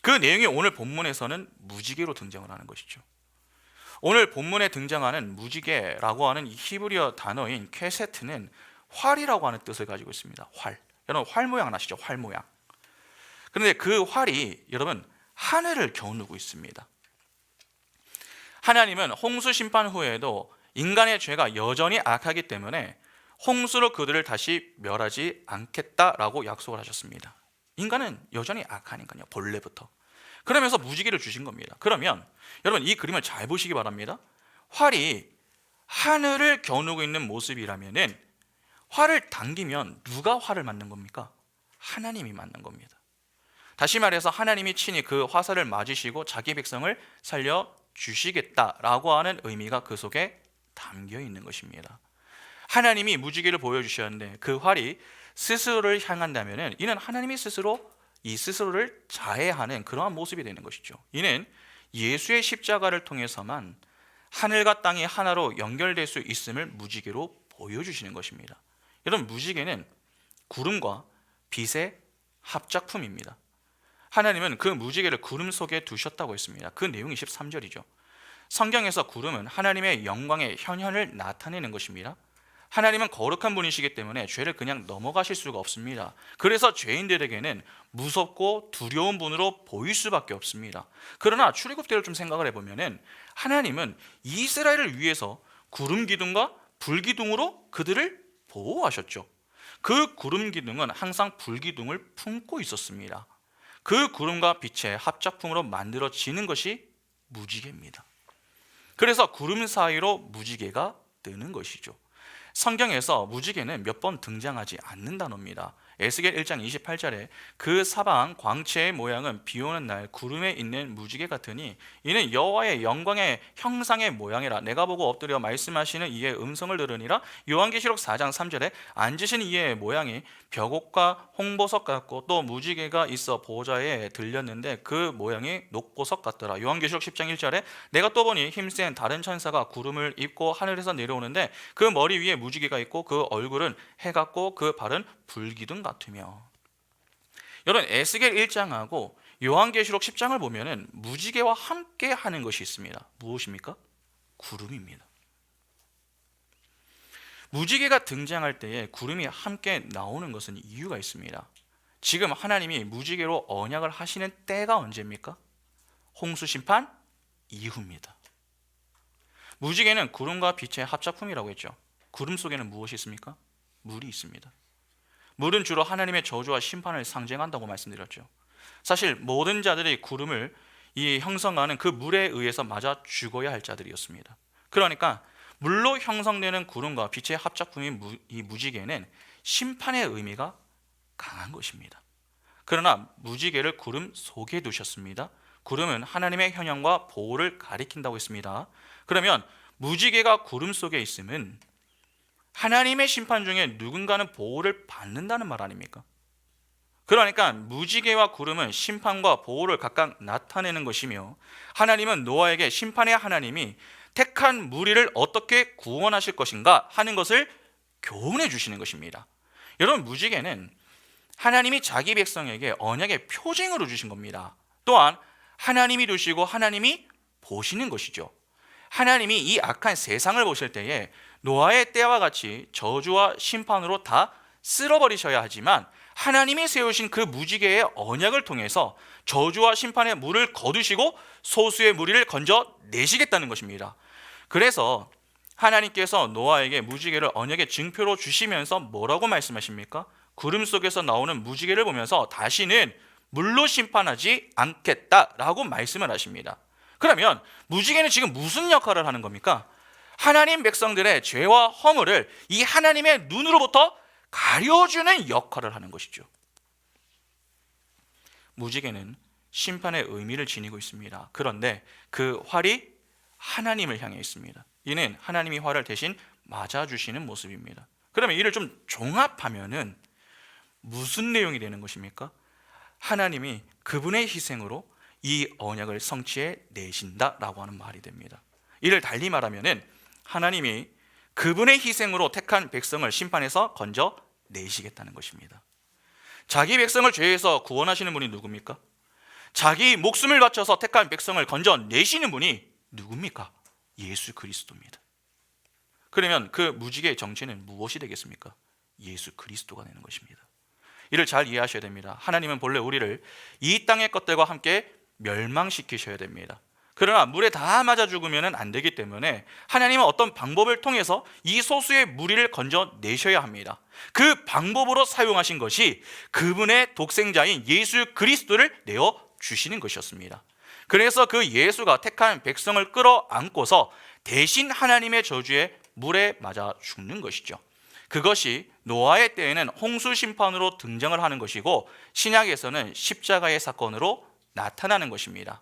그 내용이 오늘 본문에서는 무지개로 등장을 하는 것이죠. 오늘 본문에 등장하는 무지개라고 하는 이 히브리어 단어인 케세트는 활이라고 하는 뜻을 가지고 있습니다. 활. 여러분, 활 모양 아시죠? 활 모양. 그런데 그 활이 여러분 하늘을 겨누고 있습니다. 하나님은 홍수 심판 후에도 인간의 죄가 여전히 악하기 때문에 홍수로 그들을 다시 멸하지 않겠다라고 약속을 하셨습니다. 인간은 여전히 악하니까요, 본래부터. 그러면서 무지개를 주신 겁니다. 그러면 여러분 이 그림을 잘 보시기 바랍니다. 활이 하늘을 겨누고 있는 모습이라면은 활을 당기면 누가 활을 맞는 겁니까? 하나님이 맞는 겁니다. 다시 말해서 하나님이 친히 그 화살을 맞으시고 자기 백성을 살려 주시겠다라고 하는 의미가 그 속에 담겨 있는 것입니다. 하나님이 무지개를 보여주셨는데 그 활이 스스로를 향한다면은 이는 하나님이 스스로를 자해하는 그러한 모습이 되는 것이죠. 이는 예수의 십자가를 통해서만 하늘과 땅이 하나로 연결될 수 있음을 무지개로 보여주시는 것입니다. 여러분, 무지개는 구름과 빛의 합작품입니다. 하나님은 그 무지개를 구름 속에 두셨다고 했습니다. 그 내용이 13절이죠. 성경에서 구름은 하나님의 영광의 현현을 나타내는 것입니다. 하나님은 거룩한 분이시기 때문에 죄를 그냥 넘어가실 수가 없습니다. 그래서 죄인들에게는 무섭고 두려운 분으로 보일 수밖에 없습니다. 그러나 출애굽때를 좀 생각을 해보면 하나님은 이스라엘을 위해서 구름 기둥과 불 기둥으로 그들을 보호하셨죠. 그 구름 기둥은 항상 불 기둥을 품고 있었습니다. 그 구름과 빛의 합작품으로 만들어지는 것이 무지개입니다. 그래서 구름 사이로 무지개가 뜨는 것이죠. 성경에서 무지개는 몇 번 등장하지 않는 단어입니다. 에스겔 1장 28절에 그 사방 광채의 모양은 비 오는 날 구름에 있는 무지개 같으니 이는 여호와의 영광의 형상의 모양이라 내가 보고 엎드려 말씀하시는 이의 음성을 들으니라. 요한계시록 4장 3절에 앉으신 이의 모양이 벽옥과 홍보석 같고 또 무지개가 있어 보좌에 들렸는데 그 모양이 녹보석 같더라. 요한계시록 10장 1절에 내가 또 보니 힘센 다른 천사가 구름을 입고 하늘에서 내려오는데 그 머리 위에 무지개가 있고 그 얼굴은 해 같고 그 발은 불기둥 같으며. 여러분, 에스겔 1장하고 요한계시록 10장을 보면은 무지개와 함께 하는 것이 있습니다. 무엇입니까? 구름입니다. 무지개가 등장할 때에 구름이 함께 나오는 것은 이유가 있습니다. 지금 하나님이 무지개로 언약을 하시는 때가 언제입니까? 홍수 심판 이후입니다. 무지개는 구름과 빛의 합작품이라고 했죠. 구름 속에는 무엇이 있습니까? 물이 있습니다. 물은 주로 하나님의 저주와 심판을 상징한다고 말씀드렸죠. 사실 모든 자들이 구름을 형성하는 그 물에 의해서 맞아 죽어야 할 자들이었습니다. 그러니까 물로 형성되는 구름과 빛의 합작품인 이 무지개는 심판의 의미가 강한 것입니다. 그러나 무지개를 구름 속에 두셨습니다. 구름은 하나님의 현현과 보호를 가리킨다고 했습니다. 그러면 무지개가 구름 속에 있으면 하나님의 심판 중에 누군가는 보호를 받는다는 말 아닙니까? 그러니까 무지개와 구름은 심판과 보호를 각각 나타내는 것이며, 하나님은 노아에게 심판의 하나님이 택한 무리를 어떻게 구원하실 것인가 하는 것을 교훈해 주시는 것입니다. 여러분, 무지개는 하나님이 자기 백성에게 언약의 표징으로 주신 겁니다. 또한 하나님이 두시고 하나님이 보시는 것이죠. 하나님이 이 악한 세상을 보실 때에 노아의 때와 같이 저주와 심판으로 다 쓸어버리셔야 하지만, 하나님이 세우신 그 무지개의 언약을 통해서 저주와 심판의 물을 거두시고 소수의 무리를 건져내시겠다는 것입니다. 그래서 하나님께서 노아에게 무지개를 언약의 증표로 주시면서 뭐라고 말씀하십니까? 구름 속에서 나오는 무지개를 보면서 다시는 물로 심판하지 않겠다라고 말씀을 하십니다. 그러면 무지개는 지금 무슨 역할을 하는 겁니까? 하나님 백성들의 죄와 허물을 이 하나님의 눈으로부터 가려주는 역할을 하는 것이죠. 무지개는 심판의 의미를 지니고 있습니다. 그런데 그 활이 하나님을 향해 있습니다. 이는 하나님이 활을 대신 맞아주시는 모습입니다. 그러면 이를 좀 종합하면은 무슨 내용이 되는 것입니까? 하나님이 그분의 희생으로 이 언약을 성취해 내신다라고 하는 말이 됩니다. 이를 달리 말하면은 하나님이 그분의 희생으로 택한 백성을 심판해서 건져내시겠다는 것입니다. 자기 백성을 죄에서 구원하시는 분이 누굽니까? 자기 목숨을 바쳐서 택한 백성을 건져내시는 분이 누굽니까? 예수 그리스도입니다. 그러면 그 무지개의 정체는 무엇이 되겠습니까? 예수 그리스도가 되는 것입니다. 이를 잘 이해하셔야 됩니다. 하나님은 본래 우리를 이 땅의 것들과 함께 멸망시키셔야 됩니다. 그러나 물에 다 맞아 죽으면 안 되기 때문에 하나님은 어떤 방법을 통해서 이 소수의 무리를 건져내셔야 합니다. 그 방법으로 사용하신 것이 그분의 독생자인 예수 그리스도를 내어주시는 것이었습니다. 그래서 그 예수가 택한 백성을 끌어안고서 대신 하나님의 저주에 물에 맞아 죽는 것이죠. 그것이 노아의 때에는 홍수 심판으로 등장을 하는 것이고, 신약에서는 십자가의 사건으로 나타나는 것입니다.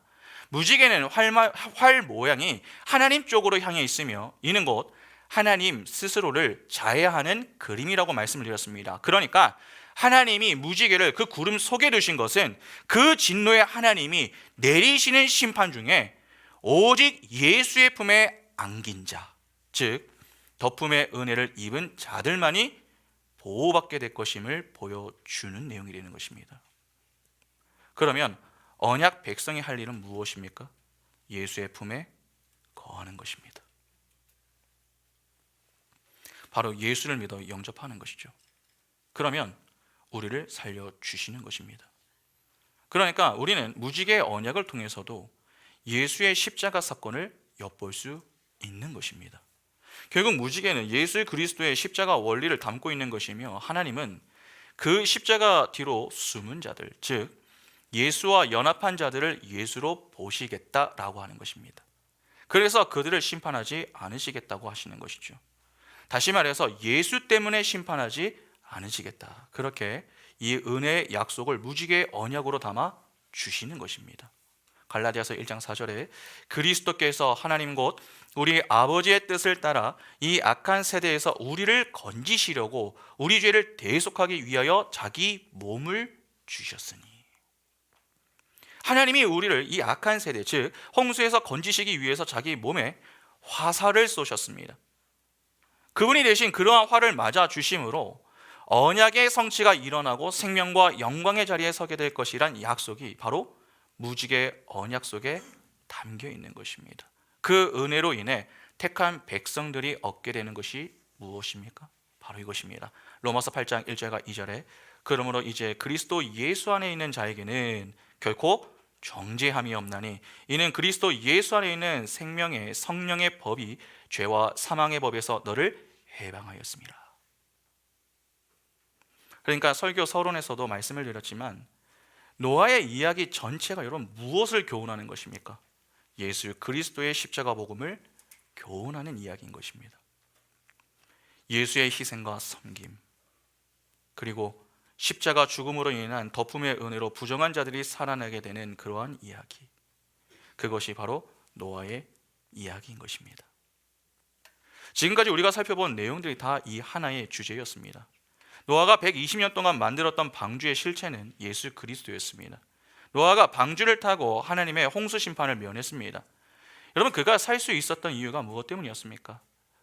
무지개는 활 모양이 하나님 쪽으로 향해 있으며, 이는 곧 하나님 스스로를 자해하는 그림이라고 말씀을 드렸습니다. 그러니까 하나님이 무지개를 그 구름 속에 두신 것은 그 진노의 하나님이 내리시는 심판 중에 오직 예수의 품에 안긴 자, 즉 덮음의 은혜를 입은 자들만이 보호받게 될 것임을 보여주는 내용이 되는 것입니다. 그러면 언약 백성이 할 일은 무엇입니까? 예수의 품에 거하는 것입니다. 바로 예수를 믿어 영접하는 것이죠. 그러면 우리를 살려주시는 것입니다. 그러니까 우리는 무지개의 언약을 통해서도 예수의 십자가 사건을 엿볼 수 있는 것입니다. 결국 무지개는 예수 그리스도의 십자가 원리를 담고 있는 것이며, 하나님은 그 십자가 뒤로 숨은 자들, 즉 예수와 연합한 자들을 예수로 보시겠다라고 하는 것입니다. 그래서 그들을 심판하지 않으시겠다고 하시는 것이죠. 다시 말해서 예수 때문에 심판하지 않으시겠다. 그렇게 이 은혜의 약속을 무지개의 언약으로 담아 주시는 것입니다. 갈라디아서 1장 4절에 그리스도께서 하나님 곧 우리 아버지의 뜻을 따라 이 악한 세대에서 우리를 건지시려고 우리 죄를 대속하기 위하여 자기 몸을 주셨으니, 하나님이 우리를 이 악한 세대, 즉 홍수에서 건지시기 위해서 자기 몸에 화살을 쏘셨습니다. 그분이 대신 그러한 화를 맞아 주심으로 언약의 성취가 일어나고 생명과 영광의 자리에 서게 될 것이란 약속이 바로 무지개 언약 속에 담겨 있는 것입니다. 그 은혜로 인해 택한 백성들이 얻게 되는 것이 무엇입니까? 바로 이것입니다. 로마서 8장 1절과 2절에 그러므로 이제 그리스도 예수 안에 있는 자에게는 결코 정죄함이 없나니 이는 그리스도 예수 안에 있는 생명의 성령의 법이 죄와 사망의 법에서 너를 해방하였습니다. 그러니까 설교 서론에서도 말씀을 드렸지만 노아의 이야기 전체가 여러분 무엇을 교훈하는 것입니까? 예수 그리스도의 십자가 복음을 교훈하는 이야기인 것입니다. 예수의 희생과 섬김, 그리고 십자가 죽음으로 인한 덮음의 은혜로 부정한 자들이 살아나게 되는 그러한 이야기, 그것이 바로 노아의 이야기인 것입니다. 지금까지 우리가 살펴본 내용들이 다 이 하나의 주제였습니다. 노아가 120년 동안 만들었던 방주의 실체는 예수 그리스도였습니다. 노아가 방주를 타고 하나님의 홍수 심판을 면했습니다. 여러분, 그가 살 수 있었던 이유가 무엇 때문이었습니까?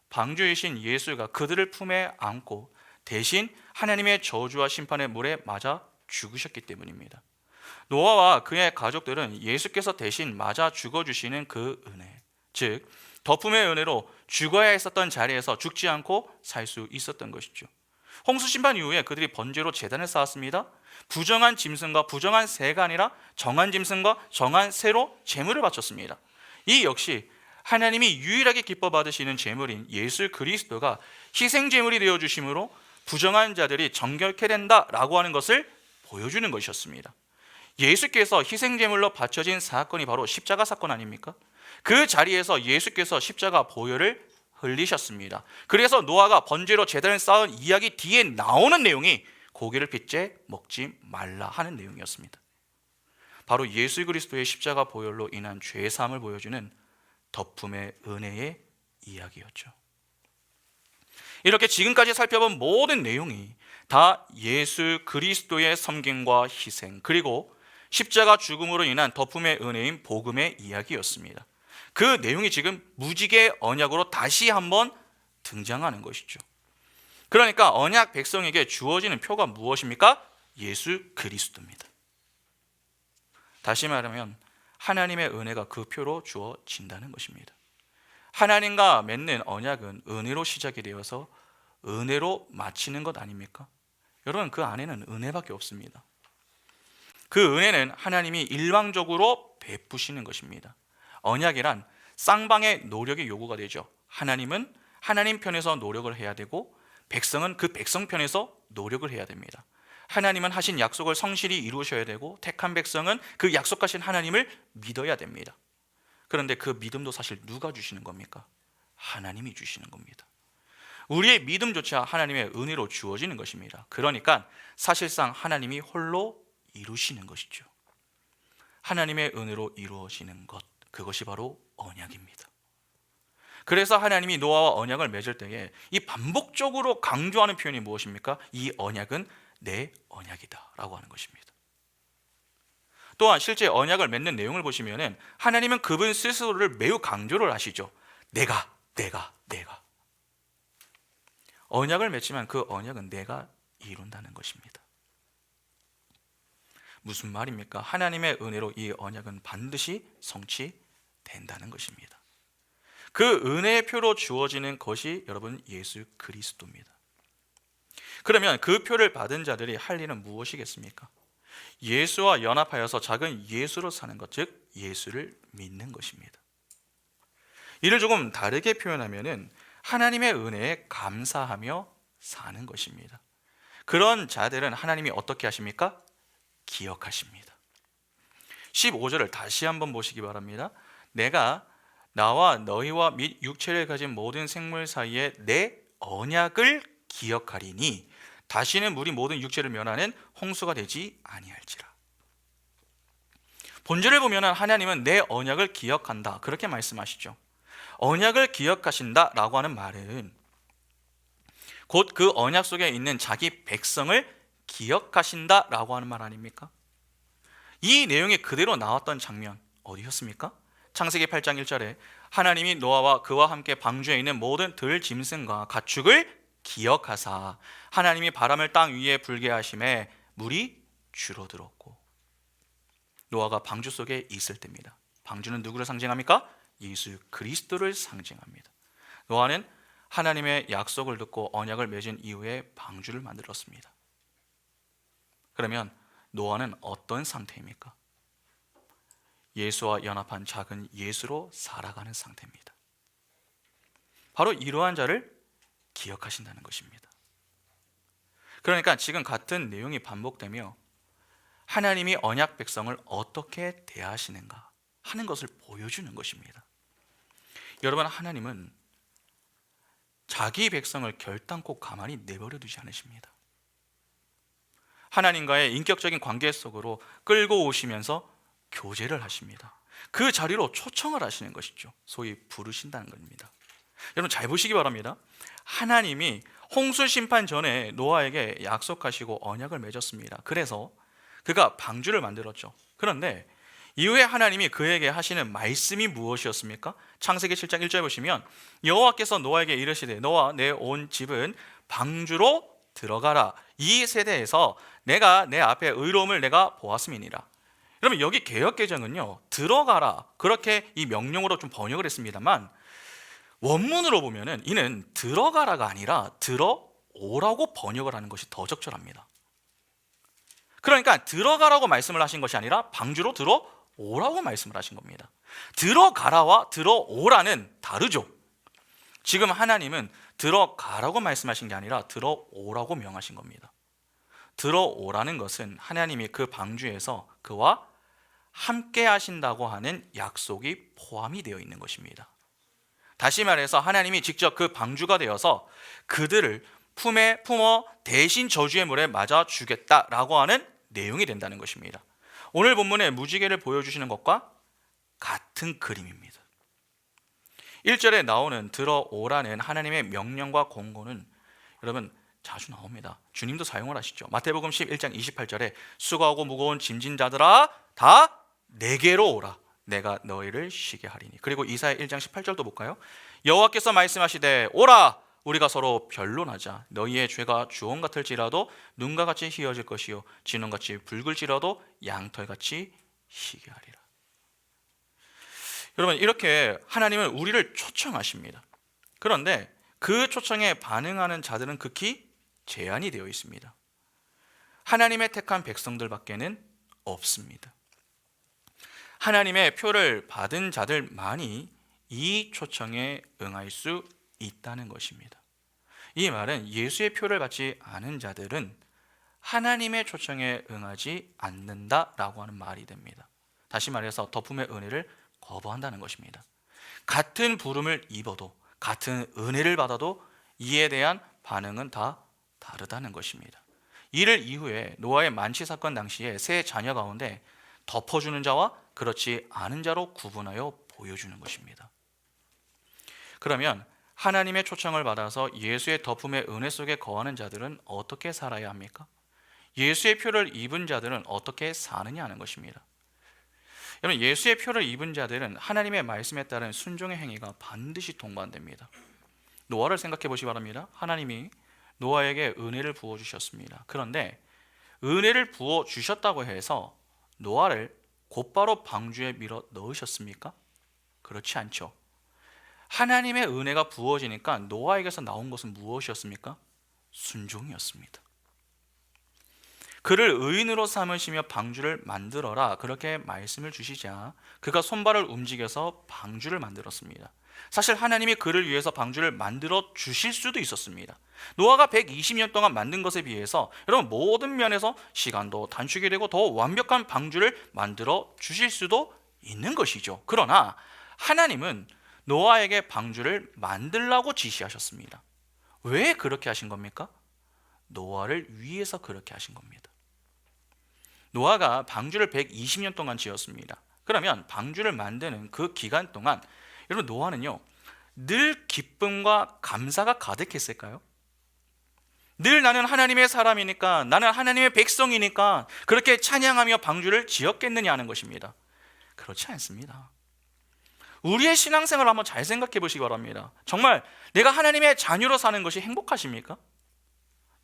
방주이신 예수가 그들을 품에 안고 대신 하나님의 저주와 심판의 물에 맞아 죽으셨기 때문입니다. 노아와 그의 가족들은 예수께서 대신 맞아 죽어주시는 그 은혜, 즉 덮음의 은혜로 죽어야 했었던 자리에서 죽지 않고 살 수 있었던 것이죠. 홍수 심판 이후에 그들이 번제로 제단을 쌓았습니다. 부정한 짐승과 부정한 새가 아니라 정한 짐승과 정한 새로 제물을 바쳤습니다. 이 역시 하나님이 유일하게 기뻐 받으시는 제물인 예수 그리스도가 희생 제물이 되어 주심으로 부정한 자들이 정결케 된다라고 하는 것을 보여주는 것이었습니다. 예수께서 희생 제물로 바쳐진 사건이 바로 십자가 사건 아닙니까? 그 자리에서 예수께서 십자가 보혈을 흘리셨습니다. 그래서 노아가 번제로 제단을 쌓은 이야기 뒤에 나오는 내용이 고기를 빚재 먹지 말라 하는 내용이었습니다. 바로 예수 그리스도의 십자가 보혈로 인한 죄 사함을 보여주는 덮음의 은혜의 이야기였죠. 이렇게 지금까지 살펴본 모든 내용이 다 예수 그리스도의 섬김과 희생, 그리고 십자가 죽음으로 인한 덮음의 은혜인 복음의 이야기였습니다. 그 내용이 지금 무지개 언약으로 다시 한번 등장하는 것이죠. 그러니까 언약 백성에게 주어지는 표가 무엇입니까? 예수 그리스도입니다. 다시 말하면 하나님의 은혜가 그 표로 주어진다는 것입니다. 하나님과 맺는 언약은 은혜로 시작이 되어서 은혜로 마치는 것 아닙니까? 여러분, 그 안에는 은혜밖에 없습니다. 그 은혜는 하나님이 일방적으로 베푸시는 것입니다. 언약이란 쌍방의 노력이 요구가 되죠. 하나님은 하나님 편에서 노력을 해야 되고 백성은 그 백성 편에서 노력을 해야 됩니다. 하나님은 하신 약속을 성실히 이루셔야 되고 택한 백성은 그 약속하신 하나님을 믿어야 됩니다. 그런데 그 믿음도 사실 누가 주시는 겁니까? 하나님이 주시는 겁니다. 우리의 믿음조차 하나님의 은혜로 주어지는 것입니다. 그러니까 사실상 하나님이 홀로 이루시는 것이죠. 하나님의 은혜로 이루어지는 것, 그것이 바로 언약입니다. 그래서 하나님이 노아와 언약을 맺을 때에 이 반복적으로 강조하는 표현이 무엇입니까? 이 언약은 내 언약이다 라고 하는 것입니다. 또한 실제 언약을 맺는 내용을 보시면 하나님은 그분 스스로를 매우 강조를 하시죠. 내가 언약을 맺지만 그 언약은 내가 이룬다는 것입니다. 무슨 말입니까? 하나님의 은혜로 이 언약은 반드시 성취된다는 것입니다. 그 은혜의 표로 주어지는 것이 여러분 예수 그리스도입니다. 그러면 그 표를 받은 자들이 할 일은 무엇이겠습니까? 예수와 연합하여서 작은 예수로 사는 것, 즉 예수를 믿는 것입니다. 이를 조금 다르게 표현하면 하나님의 은혜에 감사하며 사는 것입니다. 그런 자들은 하나님이 어떻게 하십니까? 기억하십니다. 15절을 다시 한번 보시기 바랍니다. 내가 나와 너희와 및 육체를 가진 모든 생물 사이에 내 언약을 기억하리니 다시는 물이 모든 육체를 면하는 홍수가 되지 아니할지라. 본절을 보면 하나님은 내 언약을 기억한다 그렇게 말씀하시죠. 언약을 기억하신다라고 하는 말은 곧 그 언약 속에 있는 자기 백성을 기억하신다라고 하는 말 아닙니까? 이 내용이 그대로 나왔던 장면 어디였습니까? 창세기 8장 1절에 하나님이 노아와 그와 함께 방주에 있는 모든 들 짐승과 가축을 기억하사 하나님이 바람을 땅 위에 불게 하심에 물이 줄어들었고. 노아가 방주 속에 있을 때입니다. 방주는 누구를 상징합니까? 예수 그리스도를 상징합니다. 노아는 하나님의 약속을 듣고 언약을 맺은 이후에 방주를 만들었습니다. 그러면 노아는 어떤 상태입니까? 예수와 연합한 작은 예수로 살아가는 상태입니다. 바로 이러한 자를 기억하신다는 것입니다. 그러니까 지금 같은 내용이 반복되며 하나님이 언약 백성을 어떻게 대하시는가 하는 것을 보여주는 것입니다. 여러분, 하나님은 자기 백성을 결단코 가만히 내버려 두지 않으십니다. 하나님과의 인격적인 관계 속으로 끌고 오시면서 교제를 하십니다. 그 자리로 초청을 하시는 것이죠. 소위 부르신다는 겁니다. 여러분 잘 보시기 바랍니다. 하나님이 홍수 심판 전에 노아에게 약속하시고 언약을 맺었습니다. 그래서 그가 방주를 만들었죠. 그런데 이후에 하나님이 그에게 하시는 말씀이 무엇이었습니까? 창세기 7장 1절 보시면 여호와께서 노아에게 이르시되 너와 내 온 집은 방주로 들어가라. 이 세대에서 내가 내 앞에 의로움을 내가 보았음이니라. 여러분 여기 개역개정은요 들어가라 그렇게 이 명령으로 좀 번역을 했습니다만 원문으로 보면은 이는 들어가라가 아니라 들어오라고 번역을 하는 것이 더 적절합니다. 그러니까 들어가라고 말씀을 하신 것이 아니라 방주로 들어오라고 말씀을 하신 겁니다. 들어가라와 들어오라는 다르죠. 지금 하나님은 들어가라고 말씀하신 게 아니라 들어오라고 명하신 겁니다. 들어오라는 것은 하나님이 그 방주에서 그와 함께 하신다고 하는 약속이 포함이 되어 있는 것입니다. 다시 말해서 하나님이 직접 그 방주가 되어서 그들을 품에 품어 대신 저주의 물에 맞아 주겠다라고 하는 내용이 된다는 것입니다. 오늘 본문의 무지개를 보여주시는 것과 같은 그림입니다. 1절에 나오는 들어오라는 하나님의 명령과 공고는 여러분 자주 나옵니다. 주님도 사용을 하시죠. 마태복음 11장 28절에 수고하고 무거운 짐진 자들아 다 내게로 오라 내가 너희를 쉬게 하리니. 그리고 이사야 1장 18절도 볼까요? 여호와께서 말씀하시되 오라 우리가 서로 변론하자. 너희의 죄가 주홍 같을지라도 눈과 같이 희어질 것이요 진홍같이 붉을지라도 양털같이 희게 하리라. 여러분 이렇게 하나님은 우리를 초청하십니다. 그런데 그 초청에 반응하는 자들은 극히 제한이 되어 있습니다. 하나님의 택한 백성들밖에는 없습니다. 하나님의 표를 받은 자들만이 이 초청에 응할 수 있다는 것입니다. 이 말은 예수의 표를 받지 않은 자들은 하나님의 초청에 응하지 않는다라고 하는 말이 됩니다. 다시 말해서 덮음의 은혜를 거부한다는 것입니다. 같은 부름을 입어도 같은 은혜를 받아도 이에 대한 반응은 다 다르다는 것입니다. 이를 이후에 노아의 만취 사건 당시에 세 자녀 가운데 덮어주는 자와 그렇지 않은 자로 구분하여 보여주는 것입니다. 그러면 하나님의 초청을 받아서 예수의 덮음의 은혜 속에 거하는 자들은 어떻게 살아야 합니까? 예수의 표를 입은 자들은 어떻게 사느냐 하는 것입니다. 여러분 예수의 표를 입은 자들은 하나님의 말씀에 따른 순종의 행위가 반드시 동반됩니다. 노아를 생각해 보시기 바랍니다. 하나님이 노아에게 은혜를 부어주셨습니다. 그런데 은혜를 부어주셨다고 해서 노아를 곧바로 방주에 밀어 넣으셨습니까? 그렇지 않죠. 하나님의 은혜가 부어지니까 노아에게서 나온 것은 무엇이었습니까? 순종이었습니다. 그를 의인으로 삼으시며 방주를 만들어라 그렇게 말씀을 주시자 그가 손발을 움직여서 방주를 만들었습니다. 사실 하나님이 그를 위해서 방주를 만들어 주실 수도 있었습니다. 노아가 120년 동안 만든 것에 비해서 여러분 모든 면에서 시간도 단축이 되고 더 완벽한 방주를 만들어 주실 수도 있는 것이죠. 그러나 하나님은 노아에게 방주를 만들라고 지시하셨습니다. 왜 그렇게 하신 겁니까? 노아를 위해서 그렇게 하신 겁니다. 노아가 방주를 120년 동안 지었습니다. 그러면 방주를 만드는 그 기간 동안 여러분 노아는요 늘 기쁨과 감사가 가득했을까요? 늘 나는 하나님의 사람이니까, 나는 하나님의 백성이니까 그렇게 찬양하며 방주를 지었겠느냐 하는 것입니다. 그렇지 않습니다. 우리의 신앙생활을 한번 잘 생각해 보시기 바랍니다. 정말 내가 하나님의 자녀로 사는 것이 행복하십니까?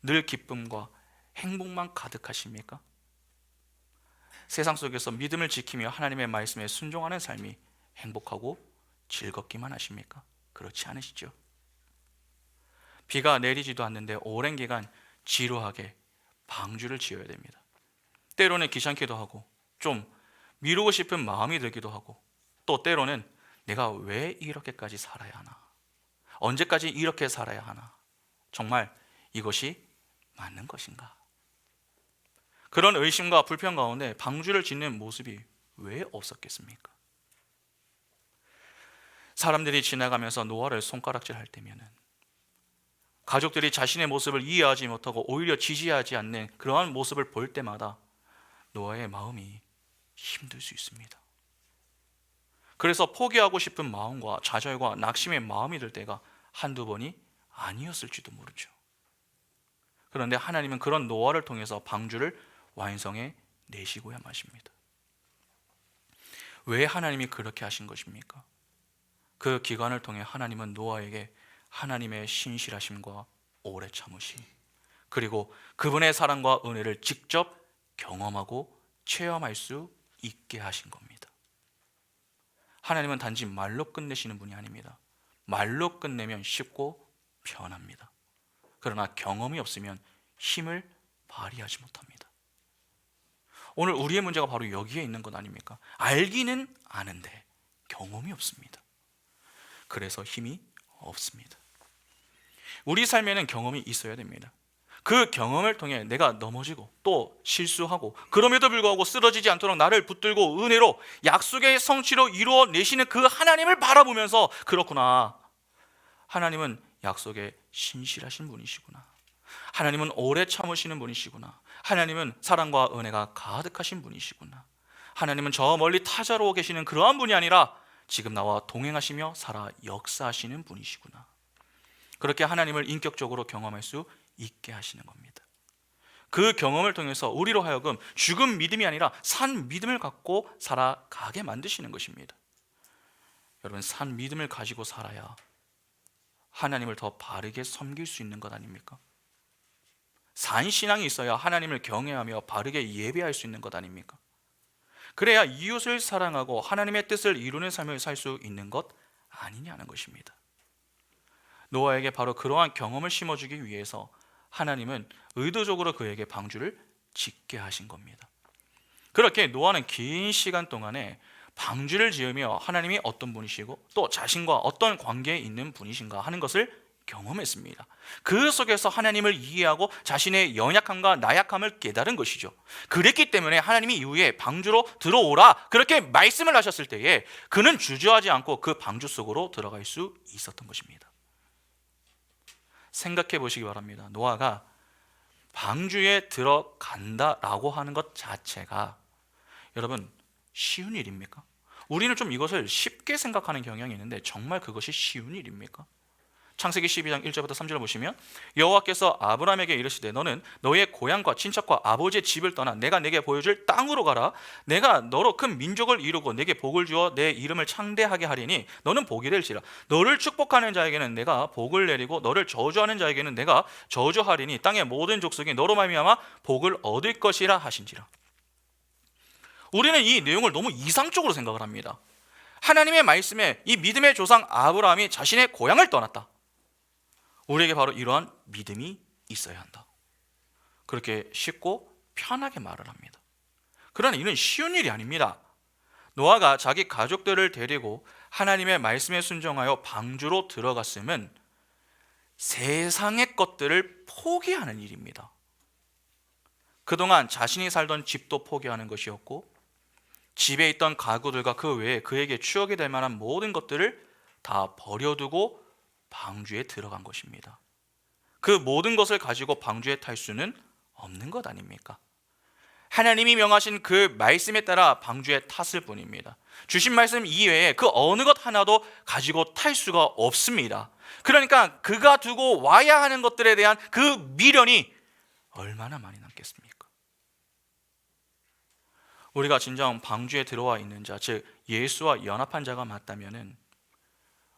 늘 기쁨과 행복만 가득하십니까? 세상 속에서 믿음을 지키며 하나님의 말씀에 순종하는 삶이 행복하고 즐겁기만 하십니까? 그렇지 않으시죠? 비가 내리지도 않는데 오랜 기간 지루하게 방주를 지어야 됩니다. 때로는 귀찮기도 하고 좀 미루고 싶은 마음이 들기도 하고 또 때로는 내가 왜 이렇게까지 살아야 하나? 언제까지 이렇게 살아야 하나? 정말 이것이 맞는 것인가? 그런 의심과 불평 가운데 방주를 짓는 모습이 왜 없었겠습니까? 사람들이 지나가면서 노아를 손가락질할 때면은 가족들이 자신의 모습을 이해하지 못하고 오히려 지지하지 않는 그러한 모습을 볼 때마다 노아의 마음이 힘들 수 있습니다. 그래서 포기하고 싶은 마음과 좌절과 낙심의 마음이 들 때가 한두 번이 아니었을지도 모르죠. 그런데 하나님은 그런 노아를 통해서 방주를 완성해 내시고야 마십니다. 왜 하나님이 그렇게 하신 것입니까? 그 기간을 통해 하나님은 노아에게 하나님의 신실하심과 오래 참으심, 그리고 그분의 사랑과 은혜를 직접 경험하고 체험할 수 있게 하신 겁니다. 하나님은 단지 말로 끝내시는 분이 아닙니다. 말로 끝내면 쉽고 편합니다. 그러나 경험이 없으면 힘을 발휘하지 못합니다. 오늘 우리의 문제가 바로 여기에 있는 것 아닙니까? 알기는 아는데 경험이 없습니다. 그래서 힘이 없습니다. 우리 삶에는 경험이 있어야 됩니다. 그 경험을 통해 내가 넘어지고 또 실수하고 그럼에도 불구하고 쓰러지지 않도록 나를 붙들고 은혜로 약속의 성취로 이루어내시는 그 하나님을 바라보면서 그렇구나, 하나님은 약속에 신실하신 분이시구나, 하나님은 오래 참으시는 분이시구나, 하나님은 사랑과 은혜가 가득하신 분이시구나, 하나님은 저 멀리 타자로 계시는 그러한 분이 아니라 지금 나와 동행하시며 살아 역사하시는 분이시구나. 그렇게 하나님을 인격적으로 경험할 수 있게 하시는 겁니다. 그 경험을 통해서 우리로 하여금 죽은 믿음이 아니라 산 믿음을 갖고 살아가게 만드시는 것입니다. 여러분, 산 믿음을 가지고 살아야 하나님을 더 바르게 섬길 수 있는 것 아닙니까? 산 신앙이 있어야 하나님을 경외하며 바르게 예배할 수 있는 것 아닙니까? 그래야 이웃을 사랑하고 하나님의 뜻을 이루는 삶을 살 수 있는 것 아니냐는 것입니다. 노아에게 바로 그러한 경험을 심어주기 위해서 하나님은 의도적으로 그에게 방주를 짓게 하신 겁니다. 그렇게 노아는 긴 시간 동안에 방주를 지으며 하나님이 어떤 분이시고 또 자신과 어떤 관계에 있는 분이신가 하는 것을 경험했습니다. 그 속에서 하나님을 이해하고 자신의 연약함과 나약함을 깨달은 것이죠. 그랬기 때문에 하나님이 이후에 방주로 들어오라 그렇게 말씀을 하셨을 때에 그는 주저하지 않고 그 방주 속으로 들어갈 수 있었던 것입니다. 생각해 보시기 바랍니다. 노아가 방주에 들어간다라고 하는 것 자체가 여러분 쉬운 일입니까? 우리는 좀 이것을 쉽게 생각하는 경향이 있는데 정말 그것이 쉬운 일입니까? 창세기 12장 1절부터 3절을 보시면 여호와께서 아브라함에게 이르시되 너는 너의 고향과 친척과 아버지의 집을 떠나 내가 내게 보여줄 땅으로 가라. 내가 너로 큰 민족을 이루고 내게 복을 주어 내 이름을 창대하게 하리니 너는 복이 될지라. 너를 축복하는 자에게는 내가 복을 내리고 너를 저주하는 자에게는 내가 저주하리니 땅의 모든 족속이 너로 말미암아 복을 얻을 것이라 하신지라. 우리는 이 내용을 너무 이상적으로 생각을 합니다. 하나님의 말씀에 이 믿음의 조상 아브라함이 자신의 고향을 떠났다. 우리에게 바로 이러한 믿음이 있어야 한다. 그렇게 쉽고 편하게 말을 합니다. 그러나 이는 쉬운 일이 아닙니다. 노아가 자기 가족들을 데리고 하나님의 말씀에 순종하여 방주로 들어갔음은 세상의 것들을 포기하는 일입니다. 그동안 자신이 살던 집도 포기하는 것이었고, 집에 있던 가구들과 그 외에 그에게 추억이 될 만한 모든 것들을 다 버려두고 방주에 들어간 것입니다. 그 모든 것을 가지고 방주에 탈 수는 없는 것 아닙니까? 하나님이 명하신 그 말씀에 따라 방주에 탔을 뿐입니다. 주신 말씀 이외에 그 어느 것 하나도 가지고 탈 수가 없습니다. 그러니까 그가 두고 와야 하는 것들에 대한 그 미련이 얼마나 많이 남겠습니까? 우리가 진정 방주에 들어와 있는 자, 즉 예수와 연합한 자가 맞다면은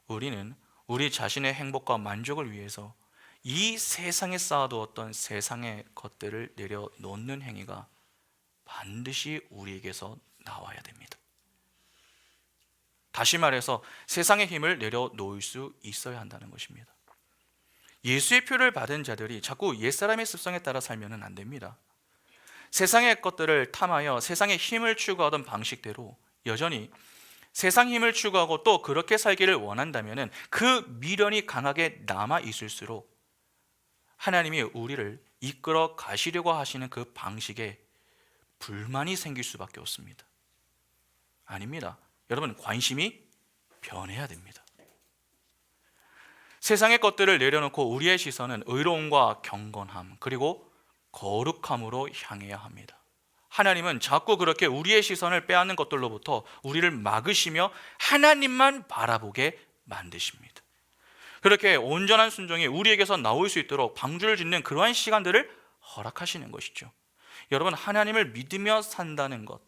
우리는 우리 자신의 행복과 만족을 위해서 이 세상에 쌓아두었던 세상의 것들을 내려놓는 행위가 반드시 우리에게서 나와야 됩니다. 다시 말해서 세상의 힘을 내려놓을 수 있어야 한다는 것입니다. 예수의 표를 받은 자들이 자꾸 옛사람의 습성에 따라 살면 안 됩니다. 세상의 것들을 탐하여 세상의 힘을 추구하던 방식대로 여전히 세상 힘을 추구하고 또 그렇게 살기를 원한다면 그 미련이 강하게 남아 있을수록 하나님이 우리를 이끌어 가시려고 하시는 그 방식에 불만이 생길 수밖에 없습니다. 아닙니다. 여러분, 관심이 변해야 됩니다. 세상의 것들을 내려놓고 우리의 시선은 의로움과 경건함 그리고 거룩함으로 향해야 합니다. 하나님은 자꾸 그렇게 우리의 시선을 빼앗는 것들로부터 우리를 막으시며 하나님만 바라보게 만드십니다. 그렇게 온전한 순종이 우리에게서 나올 수 있도록 방주를 짓는 그러한 시간들을 허락하시는 것이죠. 여러분, 하나님을 믿으며 산다는 것,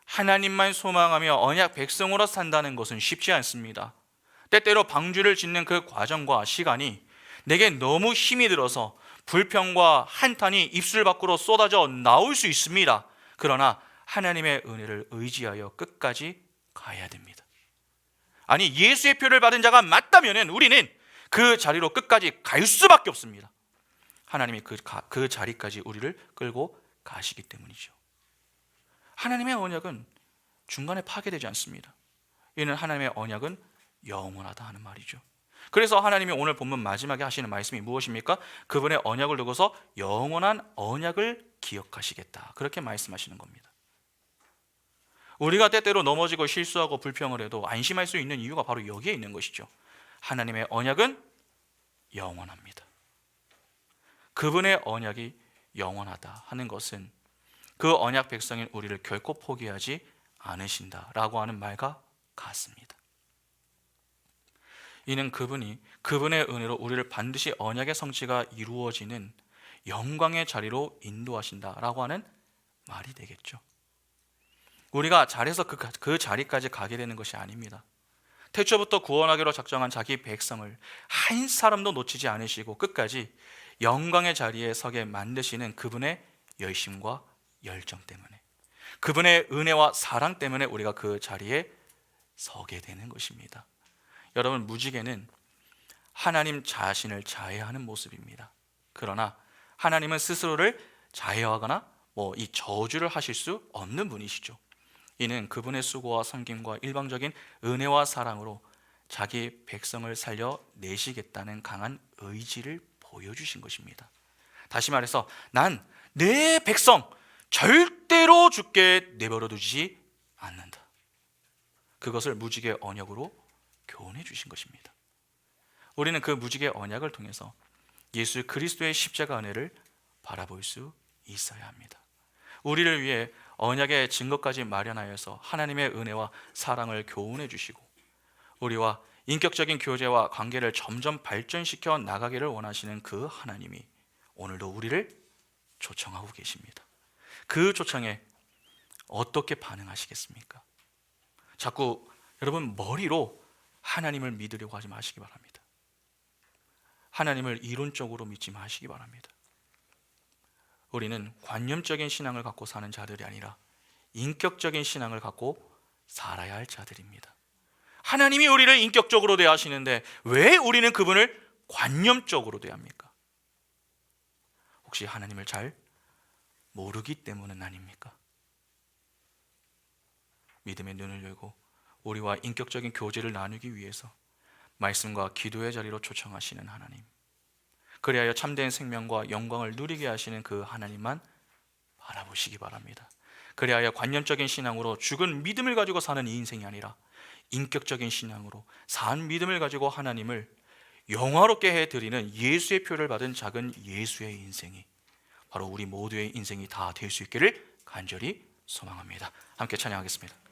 하나님만 소망하며 언약 백성으로 산다는 것은 쉽지 않습니다. 때때로 방주를 짓는 그 과정과 시간이 내게 너무 힘이 들어서 불평과 한탄이 입술 밖으로 쏟아져 나올 수 있습니다. 그러나 하나님의 은혜를 의지하여 끝까지 가야 됩니다. 아니, 예수의 표를 받은 자가 맞다면 우리는 그 자리로 끝까지 갈 수밖에 없습니다. 하나님이 그 자리까지 우리를 끌고 가시기 때문이죠. 하나님의 언약은 중간에 파괴되지 않습니다. 이는 하나님의 언약은 영원하다 하는 말이죠. 그래서 하나님이 오늘 본문 마지막에 하시는 말씀이 무엇입니까? 그분의 언약을 두고서 영원한 언약을 기억하시겠다, 그렇게 말씀하시는 겁니다. 우리가 때때로 넘어지고 실수하고 불평을 해도 안심할 수 있는 이유가 바로 여기에 있는 것이죠. 하나님의 언약은 영원합니다. 그분의 언약이 영원하다 하는 것은 그 언약 백성인 우리를 결코 포기하지 않으신다라고 하는 말과 같습니다. 이는 그분의 은혜로 우리를 반드시 언약의 성취가 이루어지는 영광의 자리로 인도하신다라고 하는 말이 되겠죠. 우리가 잘해서 그 자리까지 가게 되는 것이 아닙니다. 태초부터 구원하기로 작정한 자기 백성을 한 사람도 놓치지 않으시고 끝까지 영광의 자리에 서게 만드시는 그분의 열심과 열정 때문에, 그분의 은혜와 사랑 때문에 우리가 그 자리에 서게 되는 것입니다. 여러분, 무지개는 하나님 자신을 자해하는 모습입니다. 그러나 하나님은 스스로를 자해하거나 이 저주를 하실 수 없는 분이시죠. 이는 그분의 수고와 섬김과 일방적인 은혜와 사랑으로 자기 백성을 살려내시겠다는 강한 의지를 보여주신 것입니다. 다시 말해서 난 내 백성 절대로 죽게 내버려 두지 않는다. 그것을 무지개 언약으로 교훈해 주신 것입니다. 우리는 그 무지개 언약을 통해서 예수 그리스도의 십자가 은혜를 바라볼 수 있어야 합니다. 우리를 위해 언약의 증거까지 마련하여서 하나님의 은혜와 사랑을 교훈해 주시고 우리와 인격적인 교제와 관계를 점점 발전시켜 나가기를 원하시는 그 하나님이 오늘도 우리를 초청하고 계십니다. 그 초청에 어떻게 반응하시겠습니까? 자꾸 여러분 머리로 하나님을 믿으려고 하지 마시기 바랍니다. 하나님을 이론적으로 믿지 마시기 바랍니다. 우리는 관념적인 신앙을 갖고 사는 자들이 아니라 인격적인 신앙을 갖고 살아야 할 자들입니다. 하나님이 우리를 인격적으로 대하시는데 왜 우리는 그분을 관념적으로 대합니까? 혹시 하나님을 잘 모르기 때문은 아닙니까? 믿음의 눈을 열고 우리와 인격적인 교제를 나누기 위해서 말씀과 기도의 자리로 초청하시는 하나님, 그리하여 참된 생명과 영광을 누리게 하시는 그 하나님만 바라보시기 바랍니다. 그리하여 관념적인 신앙으로 죽은 믿음을 가지고 사는 이 인생이 아니라 인격적인 신앙으로 산 믿음을 가지고 하나님을 영화롭게 해드리는 예수의 표를 받은 작은 예수의 인생이 바로 우리 모두의 인생이 다 될 수 있기를 간절히 소망합니다. 함께 찬양하겠습니다.